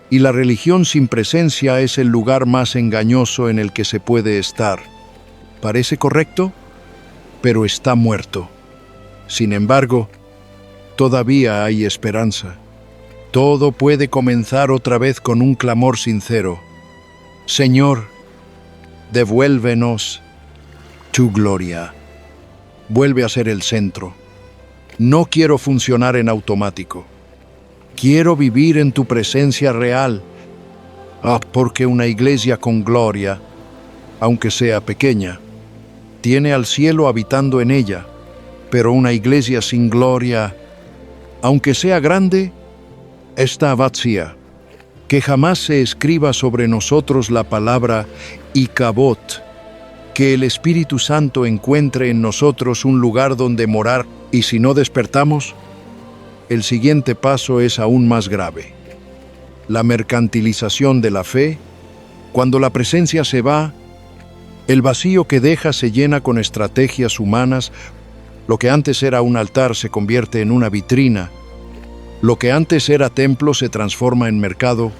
y la religión sin presencia es el lugar más engañoso en el que se puede estar. Parece correcto, pero está muerto. Sin embargo, todavía hay esperanza. Todo puede comenzar otra vez con un clamor sincero. Señor, devuélvenos tu gloria. Vuelve a ser el centro. No quiero funcionar en automático. Quiero vivir en tu presencia real. Porque una iglesia con gloria, aunque sea pequeña, tiene al cielo habitando en ella. Pero una iglesia sin gloria, aunque sea grande, está vacía. Que jamás se escriba sobre nosotros la palabra Icabod. Que el Espíritu Santo encuentre en nosotros un lugar donde morar, y si no despertamos, el siguiente paso es aún más grave. La mercantilización de la fe. Cuando la presencia se va, el vacío que deja se llena con estrategias humanas. Lo que antes era un altar se convierte en una vitrina. Lo que antes era templo se transforma en mercado.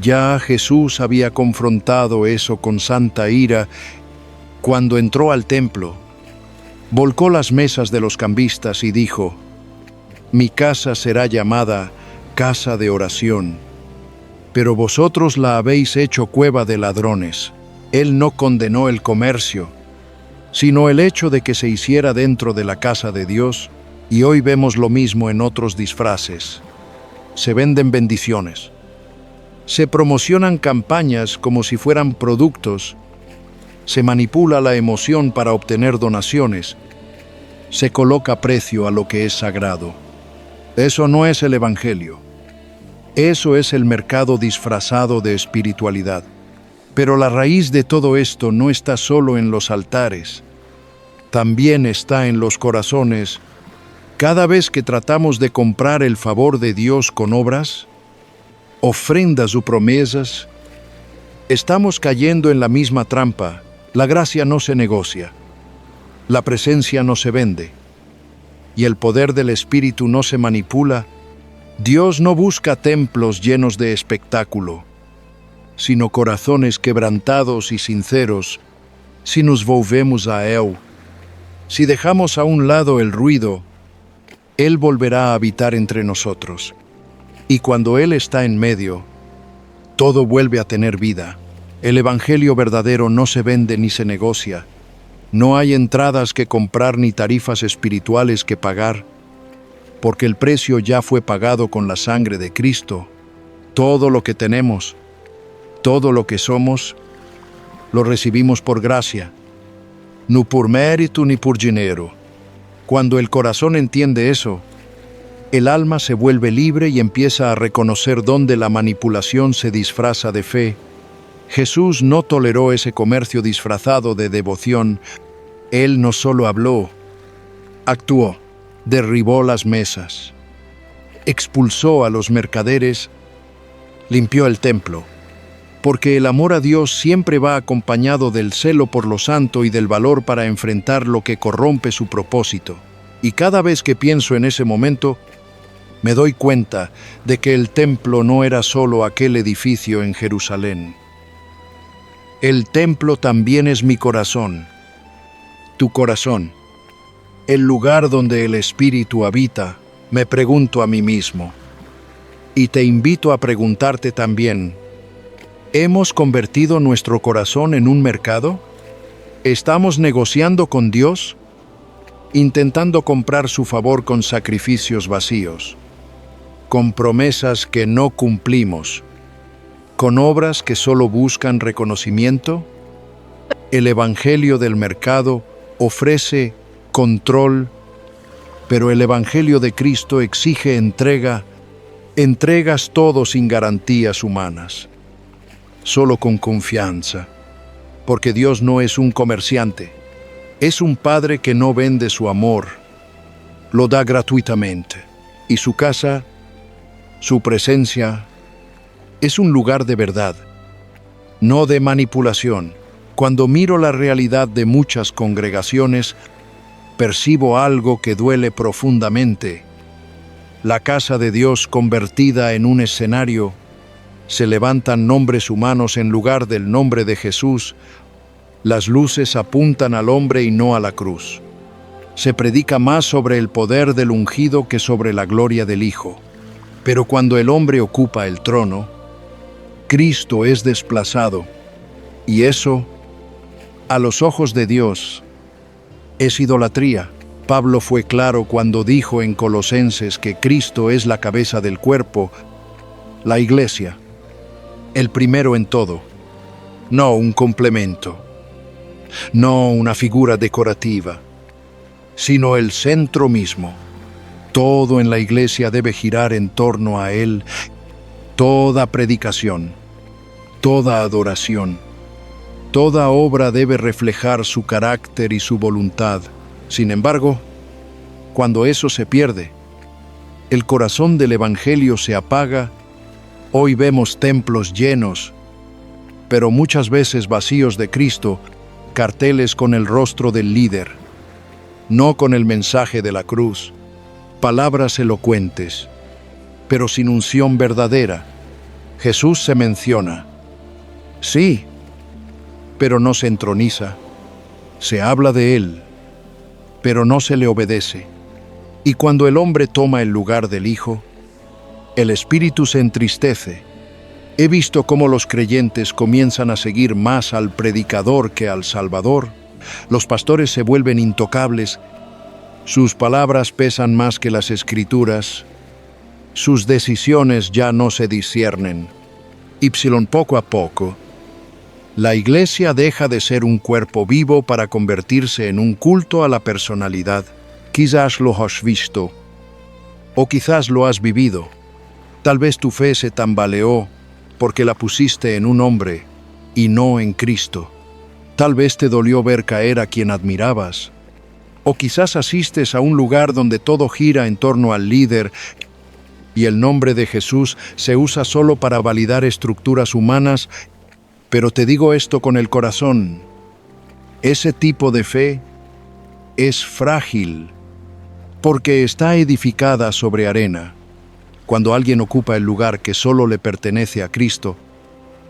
Ya Jesús había confrontado eso con santa ira cuando entró al templo. Volcó las mesas de los cambistas y dijo: «Mi casa será llamada casa de oración, pero vosotros la habéis hecho cueva de ladrones». Él no condenó el comercio, sino el hecho de que se hiciera dentro de la casa de Dios, y hoy vemos lo mismo en otros disfraces. Se venden bendiciones. Se promocionan campañas como si fueran productos. Se manipula la emoción para obtener donaciones. Se coloca precio a lo que es sagrado. Eso no es el Evangelio. Eso es el mercado disfrazado de espiritualidad. Pero la raíz de todo esto no está solo en los altares. También está en los corazones. Cada vez que tratamos de comprar el favor de Dios con obras, ofrendas o promesas, estamos cayendo en la misma trampa. La gracia no se negocia, la presencia no se vende, y el poder del Espíritu no se manipula. Dios no busca templos llenos de espectáculo, sino corazones quebrantados y sinceros. Si nos volvemos a Él, si dejamos a un lado el ruido, Él volverá a habitar entre nosotros. Y cuando Él está en medio, todo vuelve a tener vida. El Evangelio verdadero no se vende ni se negocia. No hay entradas que comprar ni tarifas espirituales que pagar, porque el precio ya fue pagado con la sangre de Cristo. Todo lo que tenemos, todo lo que somos, lo recibimos por gracia, no por mérito ni por dinero. Cuando el corazón entiende eso, el alma se vuelve libre y empieza a reconocer dónde la manipulación se disfraza de fe. Jesús no toleró ese comercio disfrazado de devoción. Él no solo habló, actuó, derribó las mesas, expulsó a los mercaderes, limpió el templo, porque el amor a Dios siempre va acompañado del celo por lo santo y del valor para enfrentar lo que corrompe su propósito. Y cada vez que pienso en ese momento, me doy cuenta de que el templo no era solo aquel edificio en Jerusalén. El templo también es mi corazón, tu corazón, el lugar donde el Espíritu habita. Me pregunto a mí mismo, y te invito a preguntarte también: ¿hemos convertido nuestro corazón en un mercado? ¿Estamos negociando con Dios? Intentando comprar su favor con sacrificios vacíos, con promesas que no cumplimos, con obras que solo buscan reconocimiento. El Evangelio del mercado ofrece control, pero el Evangelio de Cristo exige entrega. Entregas todo sin garantías humanas, solo con confianza, porque Dios no es un comerciante, es un Padre que no vende su amor, lo da gratuitamente, y su casa, su presencia, es un lugar de verdad, no de manipulación. Cuando miro la realidad de muchas congregaciones, percibo algo que duele profundamente. La casa de Dios convertida en un escenario, se levantan nombres humanos en lugar del nombre de Jesús, las luces apuntan al hombre y no a la cruz. Se predica más sobre el poder del ungido que sobre la gloria del Hijo. Pero cuando el hombre ocupa el trono, Cristo es desplazado, y eso, a los ojos de Dios, es idolatría. Pablo fue claro cuando dijo en Colosenses que Cristo es la cabeza del cuerpo, la iglesia, el primero en todo, no un complemento, no una figura decorativa, sino el centro mismo. Todo en la iglesia debe girar en torno a Él. Toda predicación, toda adoración, toda obra debe reflejar su carácter y su voluntad. Sin embargo, cuando eso se pierde, el corazón del Evangelio se apaga. Hoy vemos templos llenos, pero muchas veces vacíos de Cristo, carteles con el rostro del líder, no con el mensaje de la cruz, palabras elocuentes, pero sin unción verdadera. Jesús se menciona, sí, pero no se entroniza. Se habla de Él, pero no se le obedece. Y cuando el hombre toma el lugar del Hijo, el espíritu se entristece. He visto cómo los creyentes comienzan a seguir más al predicador que al Salvador. Los pastores se vuelven intocables. Sus palabras pesan más que las Escrituras. Sus decisiones ya no se disciernen. Poco a poco, la iglesia deja de ser un cuerpo vivo para convertirse en un culto a la personalidad. Quizás lo has visto, o quizás lo has vivido. Tal vez tu fe se tambaleó porque la pusiste en un hombre y no en Cristo. Tal vez te dolió ver caer a quien admirabas. O quizás asistes a un lugar donde todo gira en torno al líder y el nombre de Jesús se usa solo para validar estructuras humanas. Pero te digo esto con el corazón: ese tipo de fe es frágil porque está edificada sobre arena. Cuando alguien ocupa el lugar que solo le pertenece a Cristo,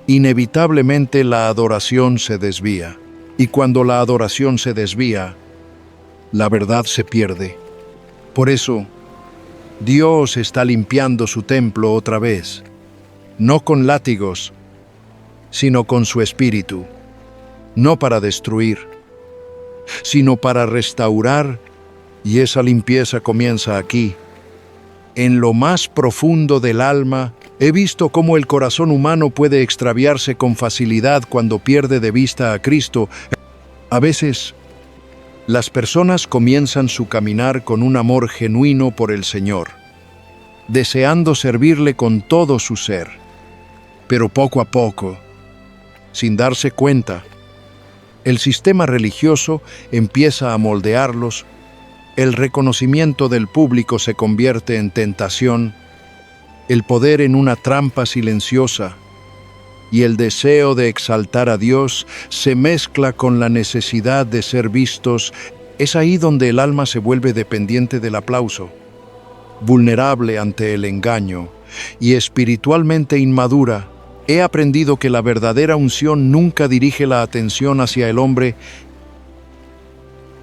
inevitablemente la adoración se desvía. Y cuando la adoración se desvía, la verdad se pierde. Por eso, Dios está limpiando su templo otra vez, no con látigos, sino con su espíritu, no para destruir, sino para restaurar, y esa limpieza comienza aquí. En lo más profundo del alma, he visto cómo el corazón humano puede extraviarse con facilidad cuando pierde de vista a Cristo. A veces, las personas comienzan su caminar con un amor genuino por el Señor, deseando servirle con todo su ser. Pero poco a poco, sin darse cuenta, el sistema religioso empieza a moldearlos, el reconocimiento del público se convierte en tentación, el poder en una trampa silenciosa, y el deseo de exaltar a Dios se mezcla con la necesidad de ser vistos. Es ahí donde el alma se vuelve dependiente del aplauso, vulnerable ante el engaño y espiritualmente inmadura. He aprendido que la verdadera unción nunca dirige la atención hacia el hombre,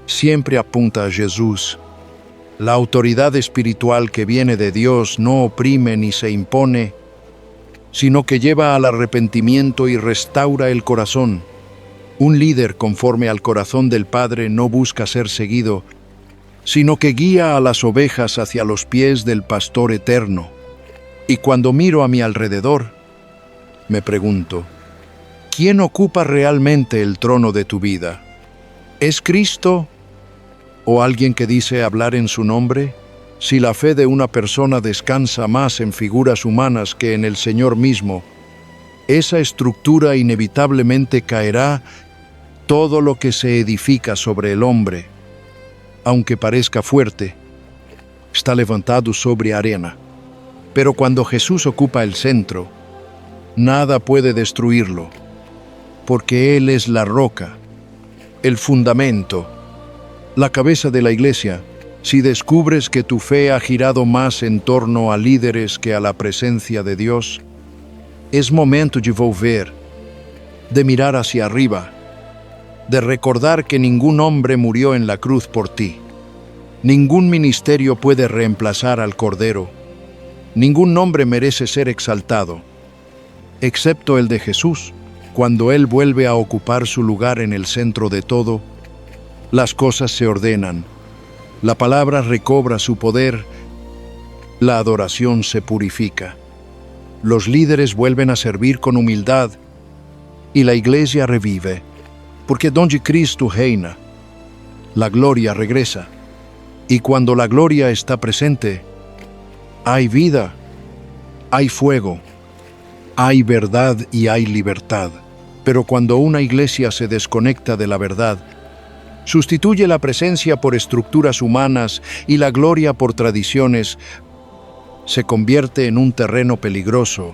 siempre apunta a Jesús. La autoridad espiritual que viene de Dios no oprime ni se impone, sino que lleva al arrepentimiento y restaura el corazón. Un líder conforme al corazón del Padre no busca ser seguido, sino que guía a las ovejas hacia los pies del pastor eterno. Y cuando miro a mi alrededor, me pregunto, ¿quién ocupa realmente el trono de tu vida? ¿Es Cristo o alguien que dice hablar en su nombre? Si la fe de una persona descansa más en figuras humanas que en el Señor mismo, esa estructura inevitablemente caerá. Todo lo que se edifica sobre el hombre, aunque parezca fuerte, está levantado sobre arena. Pero cuando Jesús ocupa el centro, nada puede destruirlo, porque Él es la roca, el fundamento, la cabeza de la iglesia. Si descubres que tu fe ha girado más en torno a líderes que a la presencia de Dios, es momento de volver, de mirar hacia arriba, de recordar que ningún hombre murió en la cruz por ti. Ningún ministerio puede reemplazar al Cordero. Ningún nombre merece ser exaltado, excepto el de Jesús. Cuando Él vuelve a ocupar su lugar en el centro de todo, las cosas se ordenan, la palabra recobra su poder, la adoración se purifica, los líderes vuelven a servir con humildad y la iglesia revive, porque donde Cristo reina, la gloria regresa, y cuando la gloria está presente, hay vida, hay fuego, hay verdad y hay libertad. Pero cuando una iglesia se desconecta de la verdad, sustituye la presencia por estructuras humanas y la gloria por tradiciones, se convierte en un terreno peligroso.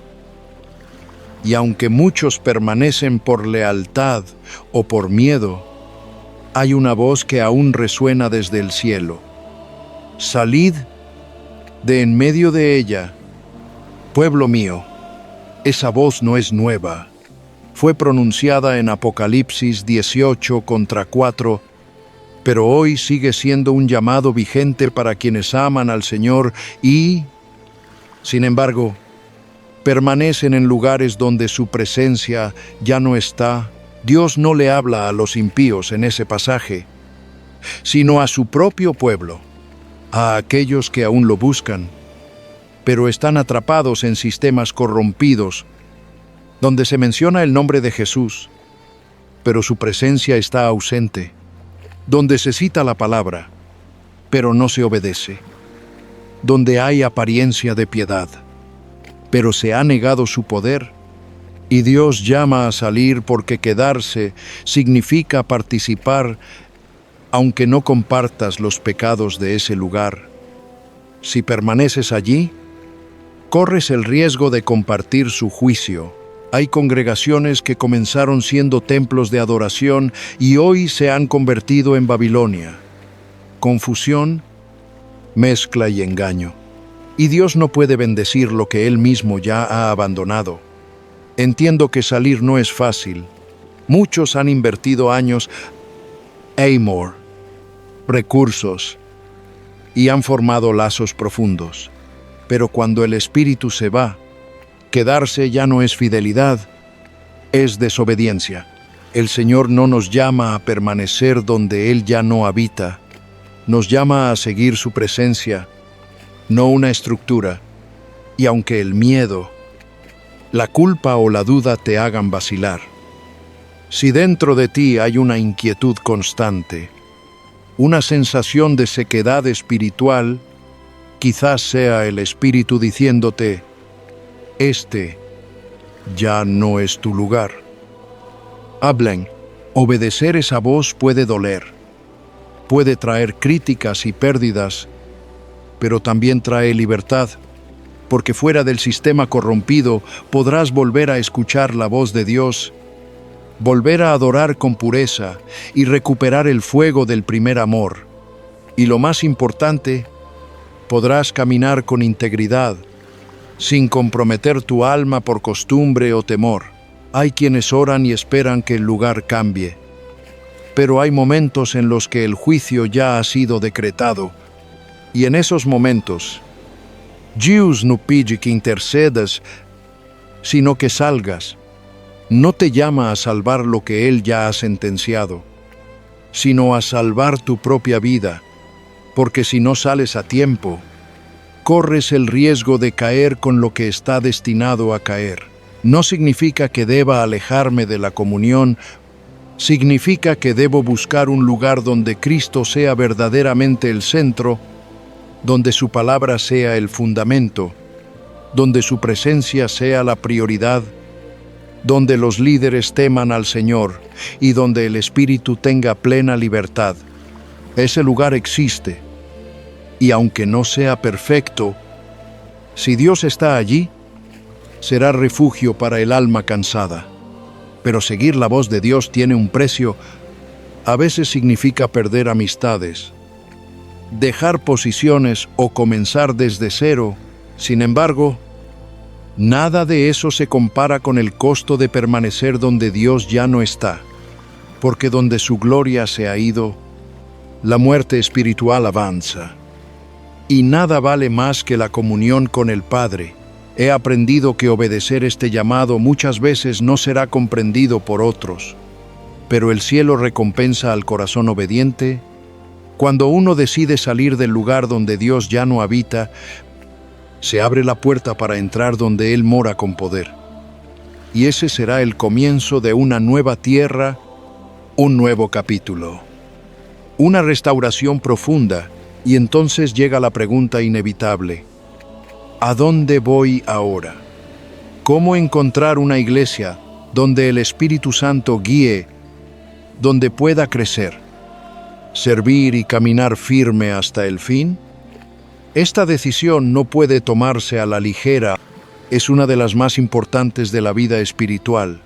Y aunque muchos permanecen por lealtad o por miedo, hay una voz que aún resuena desde el cielo. Salid de en medio de ella, pueblo mío. Esa voz no es nueva. Fue pronunciada en Apocalipsis 18:4, pero hoy sigue siendo un llamado vigente para quienes aman al Señor y, sin embargo, permanecen en lugares donde su presencia ya no está. Dios no le habla a los impíos en ese pasaje, sino a su propio pueblo, a aquellos que aún lo buscan, pero están atrapados en sistemas corrompidos, donde se menciona el nombre de Jesús, pero su presencia está ausente, donde se cita la palabra, pero no se obedece, donde hay apariencia de piedad, pero se ha negado su poder, y Dios llama a salir porque quedarse significa participar, aunque no compartas los pecados de ese lugar. Si permaneces allí, corres el riesgo de compartir su juicio. Hay congregaciones que comenzaron siendo templos de adoración y hoy se han convertido en Babilonia. Confusión, mezcla y engaño. Y Dios no puede bendecir lo que Él mismo ya ha abandonado. Entiendo que salir no es fácil. Muchos han invertido años, amor, recursos, y han formado lazos profundos. Pero cuando el espíritu se va, quedarse ya no es fidelidad, es desobediencia. El Señor no nos llama a permanecer donde Él ya no habita. Nos llama a seguir su presencia, no una estructura. Y aunque el miedo, la culpa o la duda te hagan vacilar, si dentro de ti hay una inquietud constante, una sensación de sequedad espiritual, quizás sea el Espíritu diciéndote: este ya no es tu lugar. Hablen. Obedecer esa voz puede doler, puede traer críticas y pérdidas, pero también trae libertad, porque fuera del sistema corrompido podrás volver a escuchar la voz de Dios, volver a adorar con pureza y recuperar el fuego del primer amor. Y lo más importante, podrás caminar con integridad, sin comprometer tu alma por costumbre o temor. Hay quienes oran y esperan que el lugar cambie, pero hay momentos en los que el juicio ya ha sido decretado, y en esos momentos, Dios no pide que intercedas, sino que salgas. No te llama a salvar lo que Él ya ha sentenciado, sino a salvar tu propia vida, porque si no sales a tiempo, corres el riesgo de caer con lo que está destinado a caer. No significa que deba alejarme de la comunión, significa que debo buscar un lugar donde Cristo sea verdaderamente el centro, donde su palabra sea el fundamento, donde su presencia sea la prioridad, donde los líderes teman al Señor y donde el Espíritu tenga plena libertad. Ese lugar existe, y aunque no sea perfecto, si Dios está allí, será refugio para el alma cansada. Pero seguir la voz de Dios tiene un precio. A veces significa perder amistades, dejar posiciones o comenzar desde cero. Sin embargo, nada de eso se compara con el costo de permanecer donde Dios ya no está, porque donde su gloria se ha ido, la muerte espiritual avanza. Y nada vale más que la comunión con el Padre. He aprendido que obedecer este llamado muchas veces no será comprendido por otros, pero el cielo recompensa al corazón obediente. Cuando uno decide salir del lugar donde Dios ya no habita, se abre la puerta para entrar donde Él mora con poder. Y ese será el comienzo de una nueva tierra, un nuevo capítulo, una restauración profunda. Y entonces llega la pregunta inevitable: ¿a dónde voy ahora? ¿Cómo encontrar una iglesia donde el Espíritu Santo guíe, donde pueda crecer, servir y caminar firme hasta el fin? Esta decisión no puede tomarse a la ligera. Es una de las más importantes de la vida espiritual,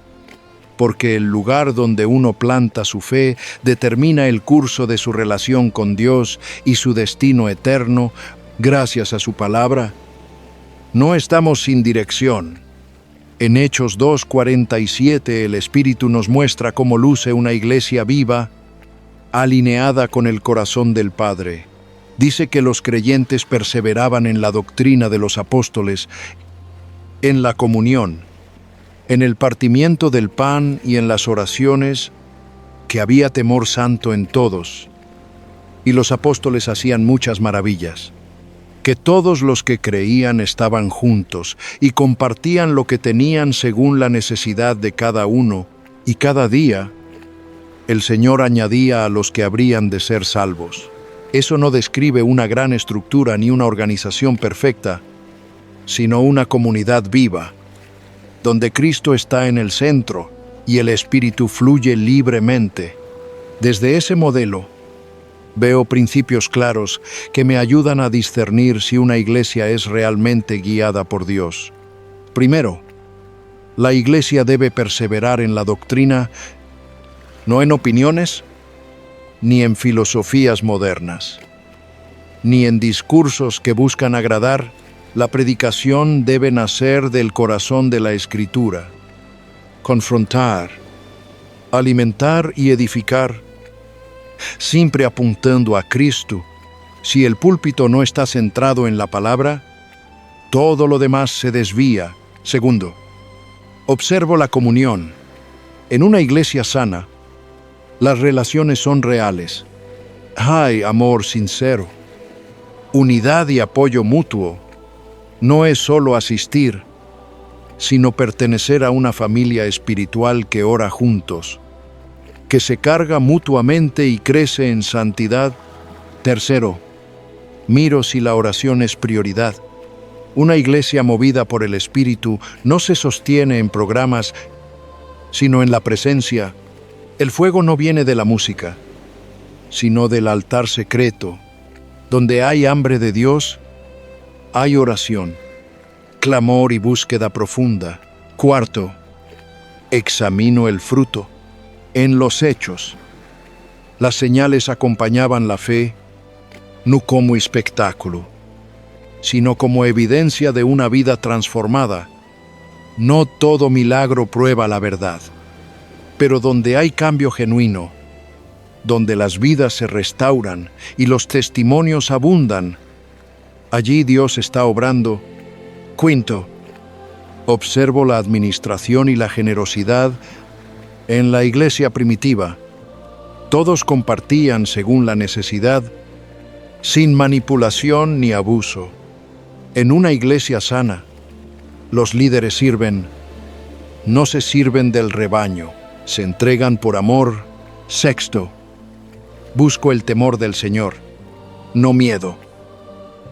porque el lugar donde uno planta su fe determina el curso de su relación con Dios y su destino eterno. Gracias a su palabra, no estamos sin dirección. En Hechos 2:47 el Espíritu nos muestra cómo luce una iglesia viva, alineada con el corazón del Padre. Dice que los creyentes perseveraban en la doctrina de los apóstoles, en la comunión, en el partimiento del pan y en las oraciones, que había temor santo en todos. Y los apóstoles hacían muchas maravillas, que todos los que creían estaban juntos y compartían lo que tenían según la necesidad de cada uno, y cada día el Señor añadía a los que habrían de ser salvos. Eso no describe una gran estructura ni una organización perfecta, sino una comunidad viva, donde Cristo está en el centro y el Espíritu fluye libremente. Desde ese modelo, veo principios claros que me ayudan a discernir si una iglesia es realmente guiada por Dios. Primero, la iglesia debe perseverar en la doctrina, no en opiniones, ni en filosofías modernas, ni en discursos que buscan agradar. La predicación debe nacer del corazón de la Escritura, confrontar, alimentar y edificar, siempre apuntando a Cristo, Si el púlpito no está centrado en la palabra, todo lo demás se desvía. Segundo, observo la comunión. En una iglesia sana, las relaciones son reales. Hay amor sincero, unidad y apoyo mutuo. No es solo asistir, sino pertenecer a una familia espiritual que ora juntos, que se carga mutuamente y crece en santidad. Tercero, miro si la oración es prioridad. Una iglesia movida por el Espíritu no se sostiene en programas, sino en la presencia. El fuego no viene de la música, sino del altar secreto. Donde hay hambre de Dios, hay oración, clamor y búsqueda profunda. Cuarto, examino el fruto. En los hechos, las señales acompañaban la fe, no como espectáculo, sino como evidencia de una vida transformada. No todo milagro prueba la verdad, pero donde hay cambio genuino, donde las vidas se restauran y los testimonios abundan, allí Dios está obrando. Quinto, observo la administración y la generosidad en la iglesia primitiva. Todos compartían según la necesidad, sin manipulación ni abuso. En una iglesia sana, los líderes sirven, no se sirven del rebaño, se entregan por amor. Sexto, busco el temor del Señor, no miedo,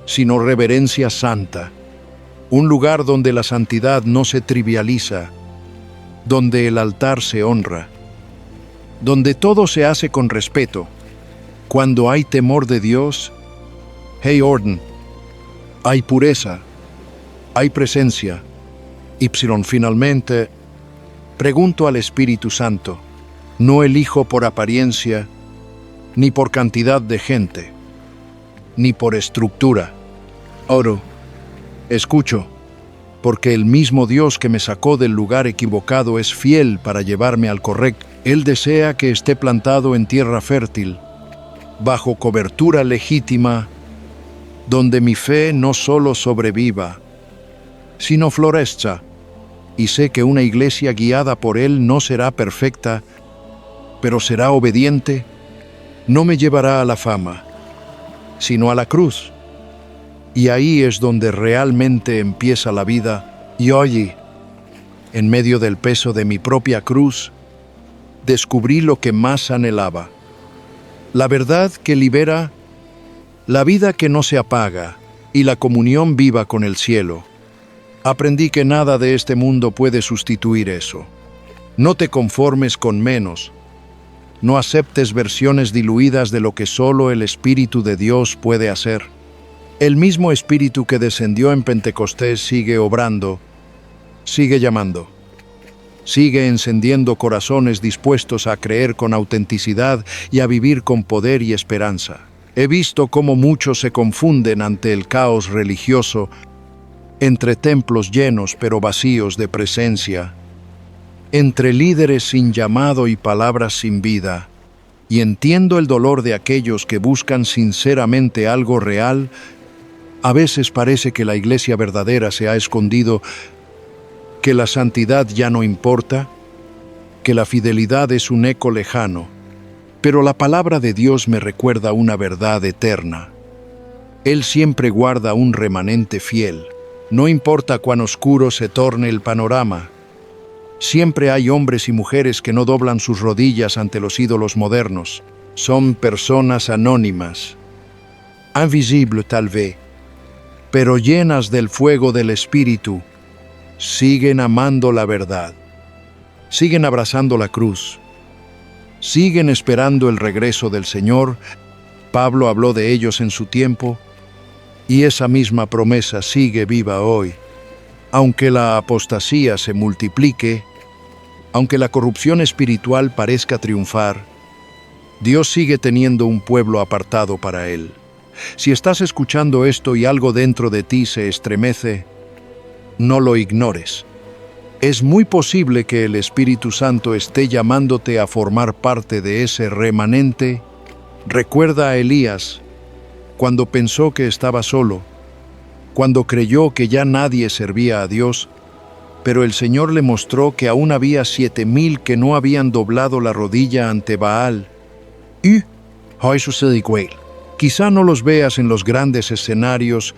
sino reverencia santa. Un lugar donde la santidad no se trivializa, donde el altar se honra, donde todo se hace con respeto. Cuando hay temor de Dios, hay orden, hay pureza, hay presencia. Y finalmente, pregunto al Espíritu Santo, no elijo por apariencia, ni por cantidad de gente, ni por estructura. Oro, escucho, porque el mismo Dios que me sacó del lugar equivocado es fiel para llevarme al correcto. Él desea que esté plantado en tierra fértil, bajo cobertura legítima, donde mi fe no solo sobreviva, sino florezca. Y sé que una iglesia guiada por Él no será perfecta, pero será obediente. No me llevará a la fama, sino a la cruz. Y ahí es donde realmente empieza la vida. Y hoy, en medio del peso de mi propia cruz, descubrí lo que más anhelaba. La verdad que libera, la vida que no se apaga y la comunión viva con el cielo. Aprendí que nada de este mundo puede sustituir eso. No te conformes con menos. No aceptes versiones diluidas de lo que solo el Espíritu de Dios puede hacer. El mismo Espíritu que descendió en Pentecostés sigue obrando, sigue llamando, sigue encendiendo corazones dispuestos a creer con autenticidad y a vivir con poder y esperanza. He visto cómo muchos se confunden ante el caos religioso, entre templos llenos pero vacíos de presencia, entre líderes sin llamado y palabras sin vida, y entiendo el dolor de aquellos que buscan sinceramente algo real. A veces parece que la iglesia verdadera se ha escondido, que la santidad ya no importa, que la fidelidad es un eco lejano, pero la palabra de Dios me recuerda una verdad eterna. Él siempre guarda un remanente fiel, no importa cuán oscuro se torne el panorama. Siempre hay hombres y mujeres que no doblan sus rodillas ante los ídolos modernos. Son personas anónimas, invisibles tal vez, pero llenas del fuego del Espíritu. Siguen amando la verdad, siguen abrazando la cruz, siguen esperando el regreso del Señor. Pablo habló de ellos en su tiempo, y esa misma promesa sigue viva hoy. Aunque la apostasía se multiplique, aunque la corrupción espiritual parezca triunfar, Dios sigue teniendo un pueblo apartado para Él. Si estás escuchando esto y algo dentro de ti se estremece, no lo ignores. Es muy posible que el Espíritu Santo esté llamándote a formar parte de ese remanente. Recuerda a Elías, cuando pensó que estaba solo, cuando creyó que ya nadie servía a Dios, pero el Señor le mostró que aún había 7,000 que no habían doblado la rodilla ante Baal. Y hoy sucede igual. Quizá no los veas en los grandes escenarios,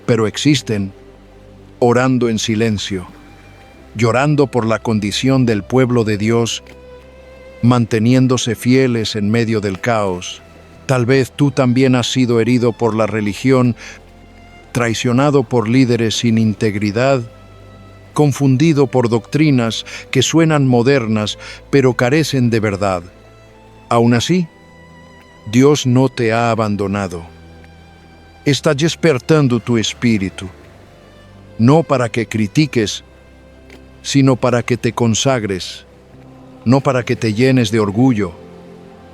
pero existen, orando en silencio, llorando por la condición del pueblo de Dios, manteniéndose fieles en medio del caos. Tal vez tú también has sido herido por la religión, traicionado por líderes sin integridad, confundido por doctrinas que suenan modernas pero carecen de verdad. Aún así, Dios no te ha abandonado. Está despertando tu espíritu, no para que critiques, sino para que te consagres, no para que te llenes de orgullo,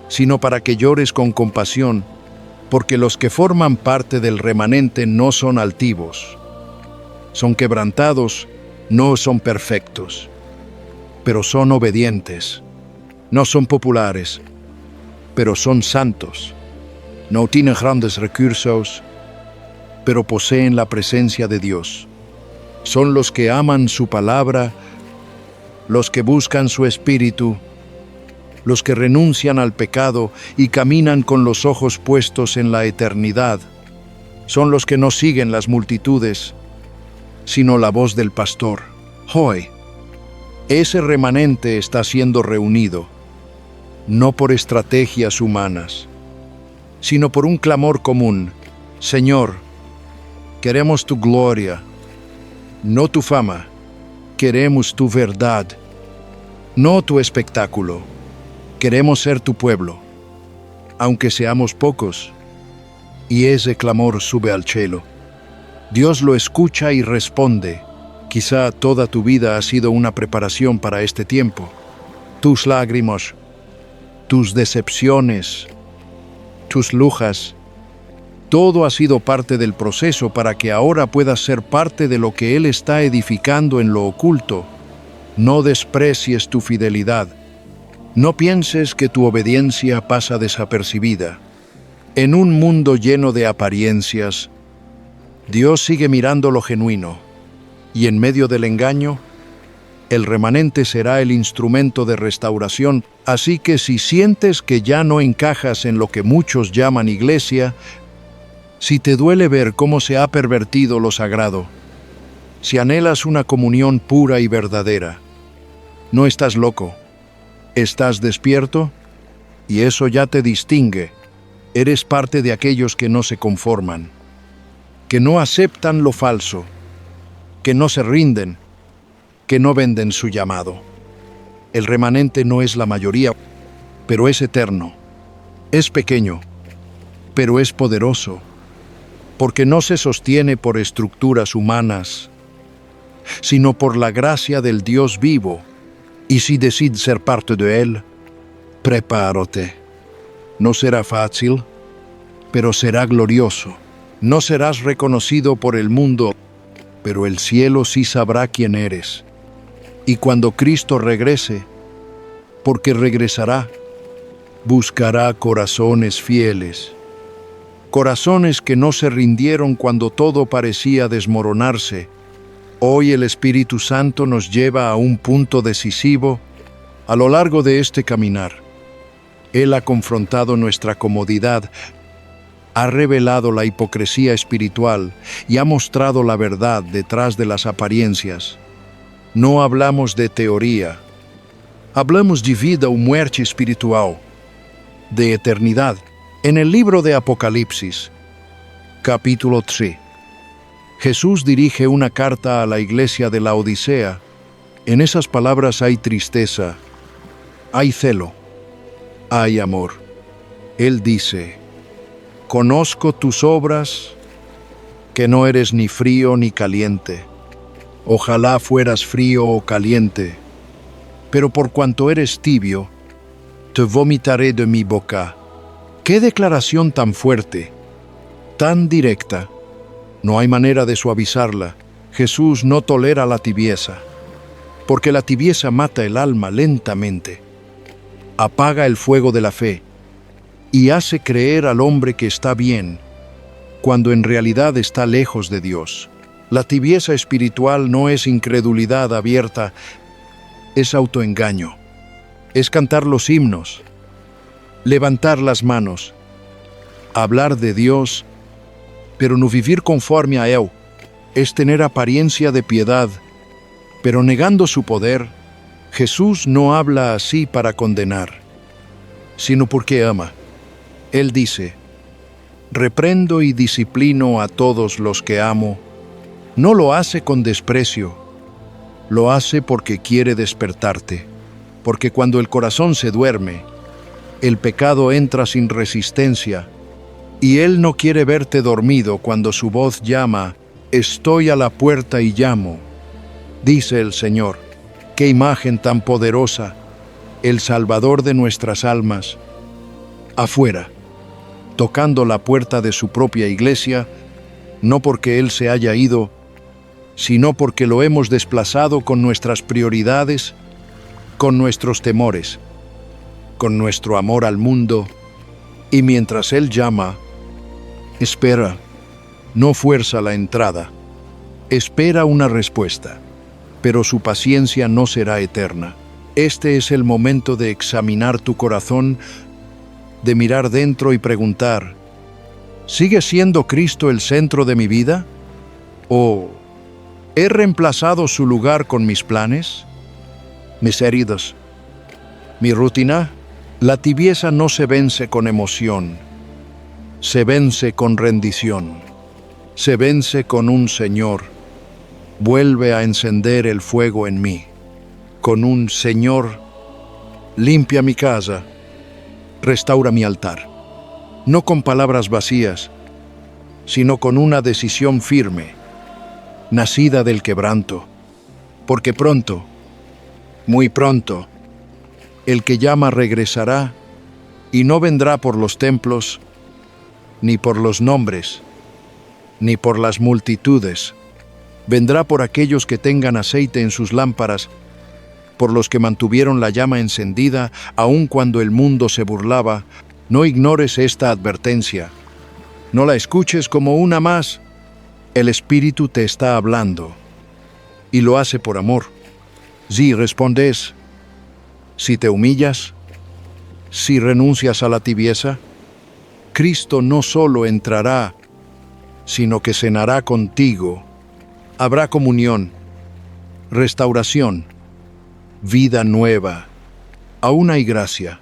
sino para que llores con compasión, porque los que forman parte del remanente no son altivos, son quebrantados, no son perfectos, pero son obedientes, no son populares, pero son santos, no tienen grandes recursos, pero poseen la presencia de Dios. Son los que aman su palabra, los que buscan su espíritu, los que renuncian al pecado y caminan con los ojos puestos en la eternidad. Son los que no siguen las multitudes, sino la voz del pastor. Hoy, ese remanente está siendo reunido, no por estrategias humanas, sino por un clamor común. Señor, queremos tu gloria, no tu fama, queremos tu verdad, no tu espectáculo. Queremos ser tu pueblo, aunque seamos pocos. Y ese clamor sube al cielo. Dios lo escucha y responde. Quizá toda tu vida ha sido una preparación para este tiempo. Tus lágrimas, tus decepciones, tus lujas, todo ha sido parte del proceso para que ahora puedas ser parte de lo que Él está edificando en lo oculto. No desprecies tu fidelidad. No pienses que tu obediencia pasa desapercibida. En un mundo lleno de apariencias, Dios sigue mirando lo genuino, y en medio del engaño, el remanente será el instrumento de restauración. Así que si sientes que ya no encajas en lo que muchos llaman iglesia, si te duele ver cómo se ha pervertido lo sagrado, si anhelas una comunión pura y verdadera, no estás loco. Estás despierto y eso ya te distingue. Eres parte de aquellos que no se conforman, que no aceptan lo falso, que no se rinden, que no venden su llamado. El remanente no es la mayoría, pero es eterno. Es pequeño, pero es poderoso, porque no se sostiene por estructuras humanas, sino por la gracia del Dios vivo. Y si decides ser parte de Él, prepárate. No será fácil, pero será glorioso. No serás reconocido por el mundo, pero el cielo sí sabrá quién eres. Y cuando Cristo regrese, porque regresará, buscará corazones fieles. Corazones que no se rindieron cuando todo parecía desmoronarse. Hoy el Espíritu Santo nos lleva a un punto decisivo a lo largo de este caminar. Él ha confrontado nuestra comodidad, ha revelado la hipocresía espiritual y ha mostrado la verdad detrás de las apariencias. No hablamos de teoría, hablamos de vida o muerte espiritual, de eternidad. En el libro de Apocalipsis, capítulo 3, Jesús dirige una carta a la iglesia de la Odisea. En esas palabras hay tristeza, hay celo, hay amor. Él dice: conozco tus obras, que no eres ni frío ni caliente. Ojalá fueras frío o caliente, pero por cuanto eres tibio, te vomitaré de mi boca. ¡Qué declaración tan fuerte, tan directa! No hay manera de suavizarla. Jesús no tolera la tibieza, porque la tibieza mata el alma lentamente, apaga el fuego de la fe y hace creer al hombre que está bien, cuando en realidad está lejos de Dios. La tibieza espiritual no es incredulidad abierta, es autoengaño. Es cantar los himnos, levantar las manos, hablar de Dios, pero no vivir conforme a Él. Es tener apariencia de piedad, pero negando su poder. Jesús no habla así para condenar, sino porque ama. Él dice: reprendo y disciplino a todos los que amo. No lo hace con desprecio, lo hace porque quiere despertarte, porque cuando el corazón se duerme, el pecado entra sin resistencia, y Él no quiere verte dormido cuando su voz llama: estoy a la puerta y llamo. Dice el Señor. Qué imagen tan poderosa, el Salvador de nuestras almas, afuera, tocando la puerta de su propia iglesia, no porque Él se haya ido, sino porque lo hemos desplazado con nuestras prioridades, con nuestros temores, con nuestro amor al mundo, y mientras Él llama, espera, no fuerza la entrada, espera una respuesta, pero su paciencia no será eterna. Este es el momento de examinar tu corazón, de mirar dentro y preguntar: ¿sigue siendo Cristo el centro de mi vida? ¿O he reemplazado su lugar con mis planes, mis heridas, mi rutina? La tibieza no se vence con emoción, se vence con rendición, se vence con un Señor. Vuelve a encender el fuego en mí, con un Señor, limpia mi casa, restaura mi altar. No con palabras vacías, sino con una decisión firme, nacida del quebranto, porque pronto, muy pronto, el que llama regresará, y no vendrá por los templos, ni por los nombres, ni por las multitudes. Vendrá por aquellos que tengan aceite en sus lámparas, por los que mantuvieron la llama encendida, aun cuando el mundo se burlaba. No ignores esta advertencia. No la escuches como una más. El Espíritu te está hablando, y lo hace por amor. Si respondes, si te humillas, si renuncias a la tibieza, Cristo no solo entrará, sino que cenará contigo. Habrá comunión, restauración, vida nueva. Aún hay gracia,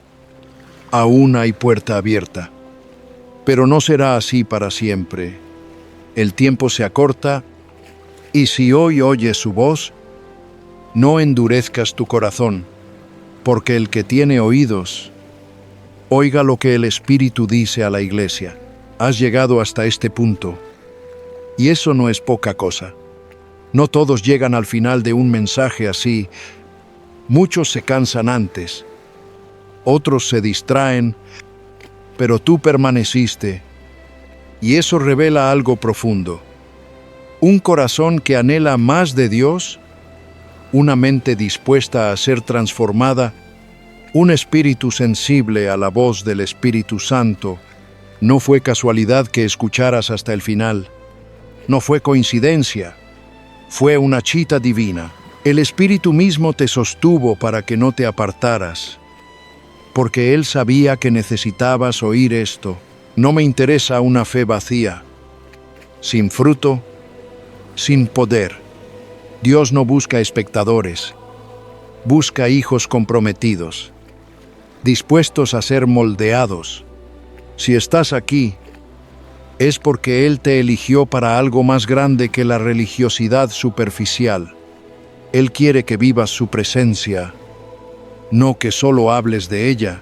aún hay puerta abierta. Pero no será así para siempre. El tiempo se acorta, y si hoy oyes su voz, no endurezcas tu corazón, porque el que tiene oídos, oiga lo que el Espíritu dice a la iglesia. Has llegado hasta este punto, y eso no es poca cosa. No todos llegan al final de un mensaje así. Muchos se cansan antes, otros se distraen, pero tú permaneciste, y eso revela algo profundo. Un corazón que anhela más de Dios, una mente dispuesta a ser transformada, un espíritu sensible a la voz del Espíritu Santo. No fue casualidad que escucharas hasta el final. No fue coincidencia. Fue una cita divina. El Espíritu mismo te sostuvo para que no te apartaras, porque Él sabía que necesitabas oír esto. No me interesa una fe vacía, sin fruto, sin poder. Dios no busca espectadores, busca hijos comprometidos, dispuestos a ser moldeados. Si estás aquí, es porque Él te eligió para algo más grande que la religiosidad superficial. Él quiere que vivas su presencia, no que solo hables de ella,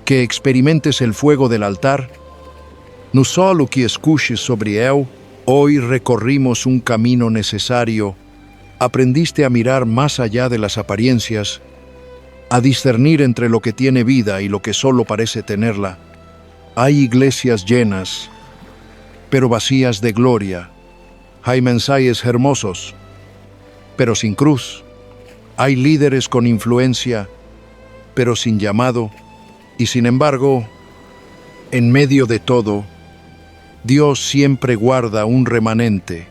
que experimentes el fuego del altar. No solo que escuches sobre Él. Hoy recorrimos un camino necesario. Aprendiste a mirar más allá de las apariencias, a discernir entre lo que tiene vida y lo que solo parece tenerla. Hay iglesias llenas, pero vacías de gloria. Hay mensajes hermosos, pero sin cruz. Hay líderes con influencia, pero sin llamado. Y sin embargo, En medio de todo, Dios siempre guarda un remanente,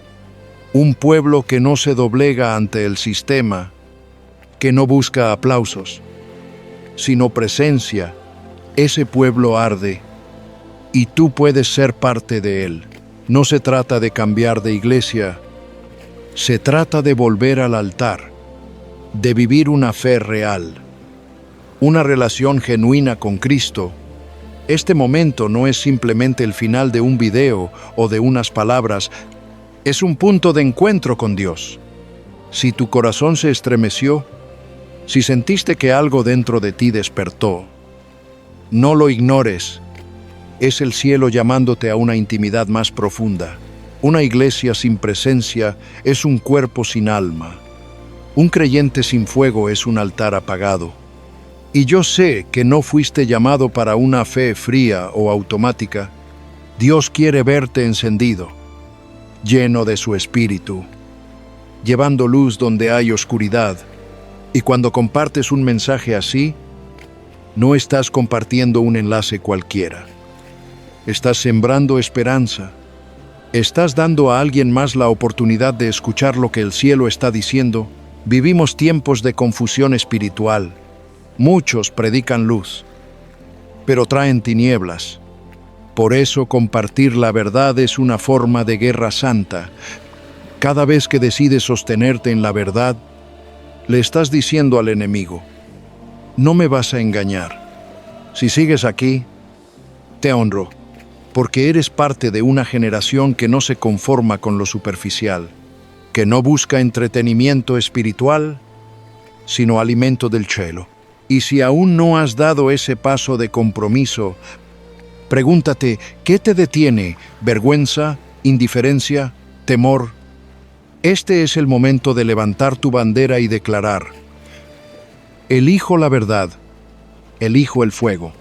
un pueblo que no se doblega ante el sistema, que no busca aplausos, sino presencia. Ese pueblo arde, y tú puedes ser parte de él. No se trata de cambiar de iglesia, se trata de volver al altar, de vivir una fe real, una relación genuina con Cristo. Este momento no es simplemente el final de un video o de unas palabras, es un punto de encuentro con Dios. Si tu corazón se estremeció, si sentiste que algo dentro de ti despertó, no lo ignores. Es el cielo llamándote a una intimidad más profunda. Una iglesia sin presencia es un cuerpo sin alma. Un creyente sin fuego es un altar apagado. Y yo sé que no fuiste llamado para una fe fría o automática. Dios quiere verte encendido, lleno de su espíritu, llevando luz donde hay oscuridad. Y cuando compartes un mensaje así, no estás compartiendo un enlace cualquiera. Estás sembrando esperanza. Estás dando a alguien más la oportunidad de escuchar lo que el cielo está diciendo. Vivimos tiempos de confusión espiritual. Muchos predican luz, pero traen tinieblas. Por eso compartir la verdad es una forma de guerra santa. Cada vez que decides sostenerte en la verdad, le estás diciendo al enemigo: no me vas a engañar. Si sigues aquí, te honro, porque eres parte de una generación que no se conforma con lo superficial, que no busca entretenimiento espiritual, sino alimento del cielo. Y si aún no has dado ese paso de compromiso, pregúntate, ¿qué te detiene? ¿Vergüenza? ¿Indiferencia? ¿Temor? Este es el momento de levantar tu bandera y declarar: elijo la verdad, elijo el fuego,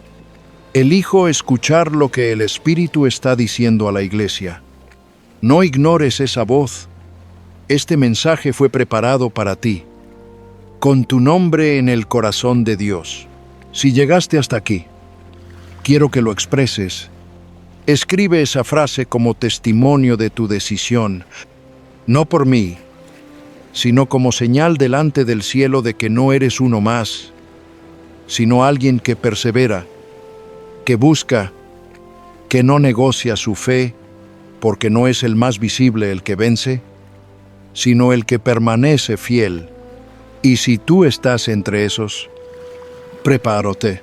elijo escuchar lo que el Espíritu está diciendo a la iglesia. No ignores esa voz. Este mensaje fue preparado para ti, con tu nombre en el corazón de Dios. Si llegaste hasta aquí, quiero que lo expreses. Escribe esa frase como testimonio de tu decisión, no por mí, sino como señal delante del cielo de que no eres uno más, sino alguien que persevera, que busca, que no negocia su fe, porque no es el más visible el que vence, sino el que permanece fiel. Y si tú estás entre esos, prepárate,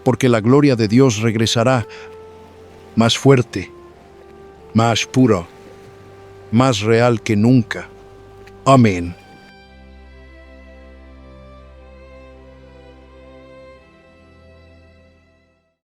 porque la gloria de Dios regresará más fuerte, más puro, más real que nunca. Amén.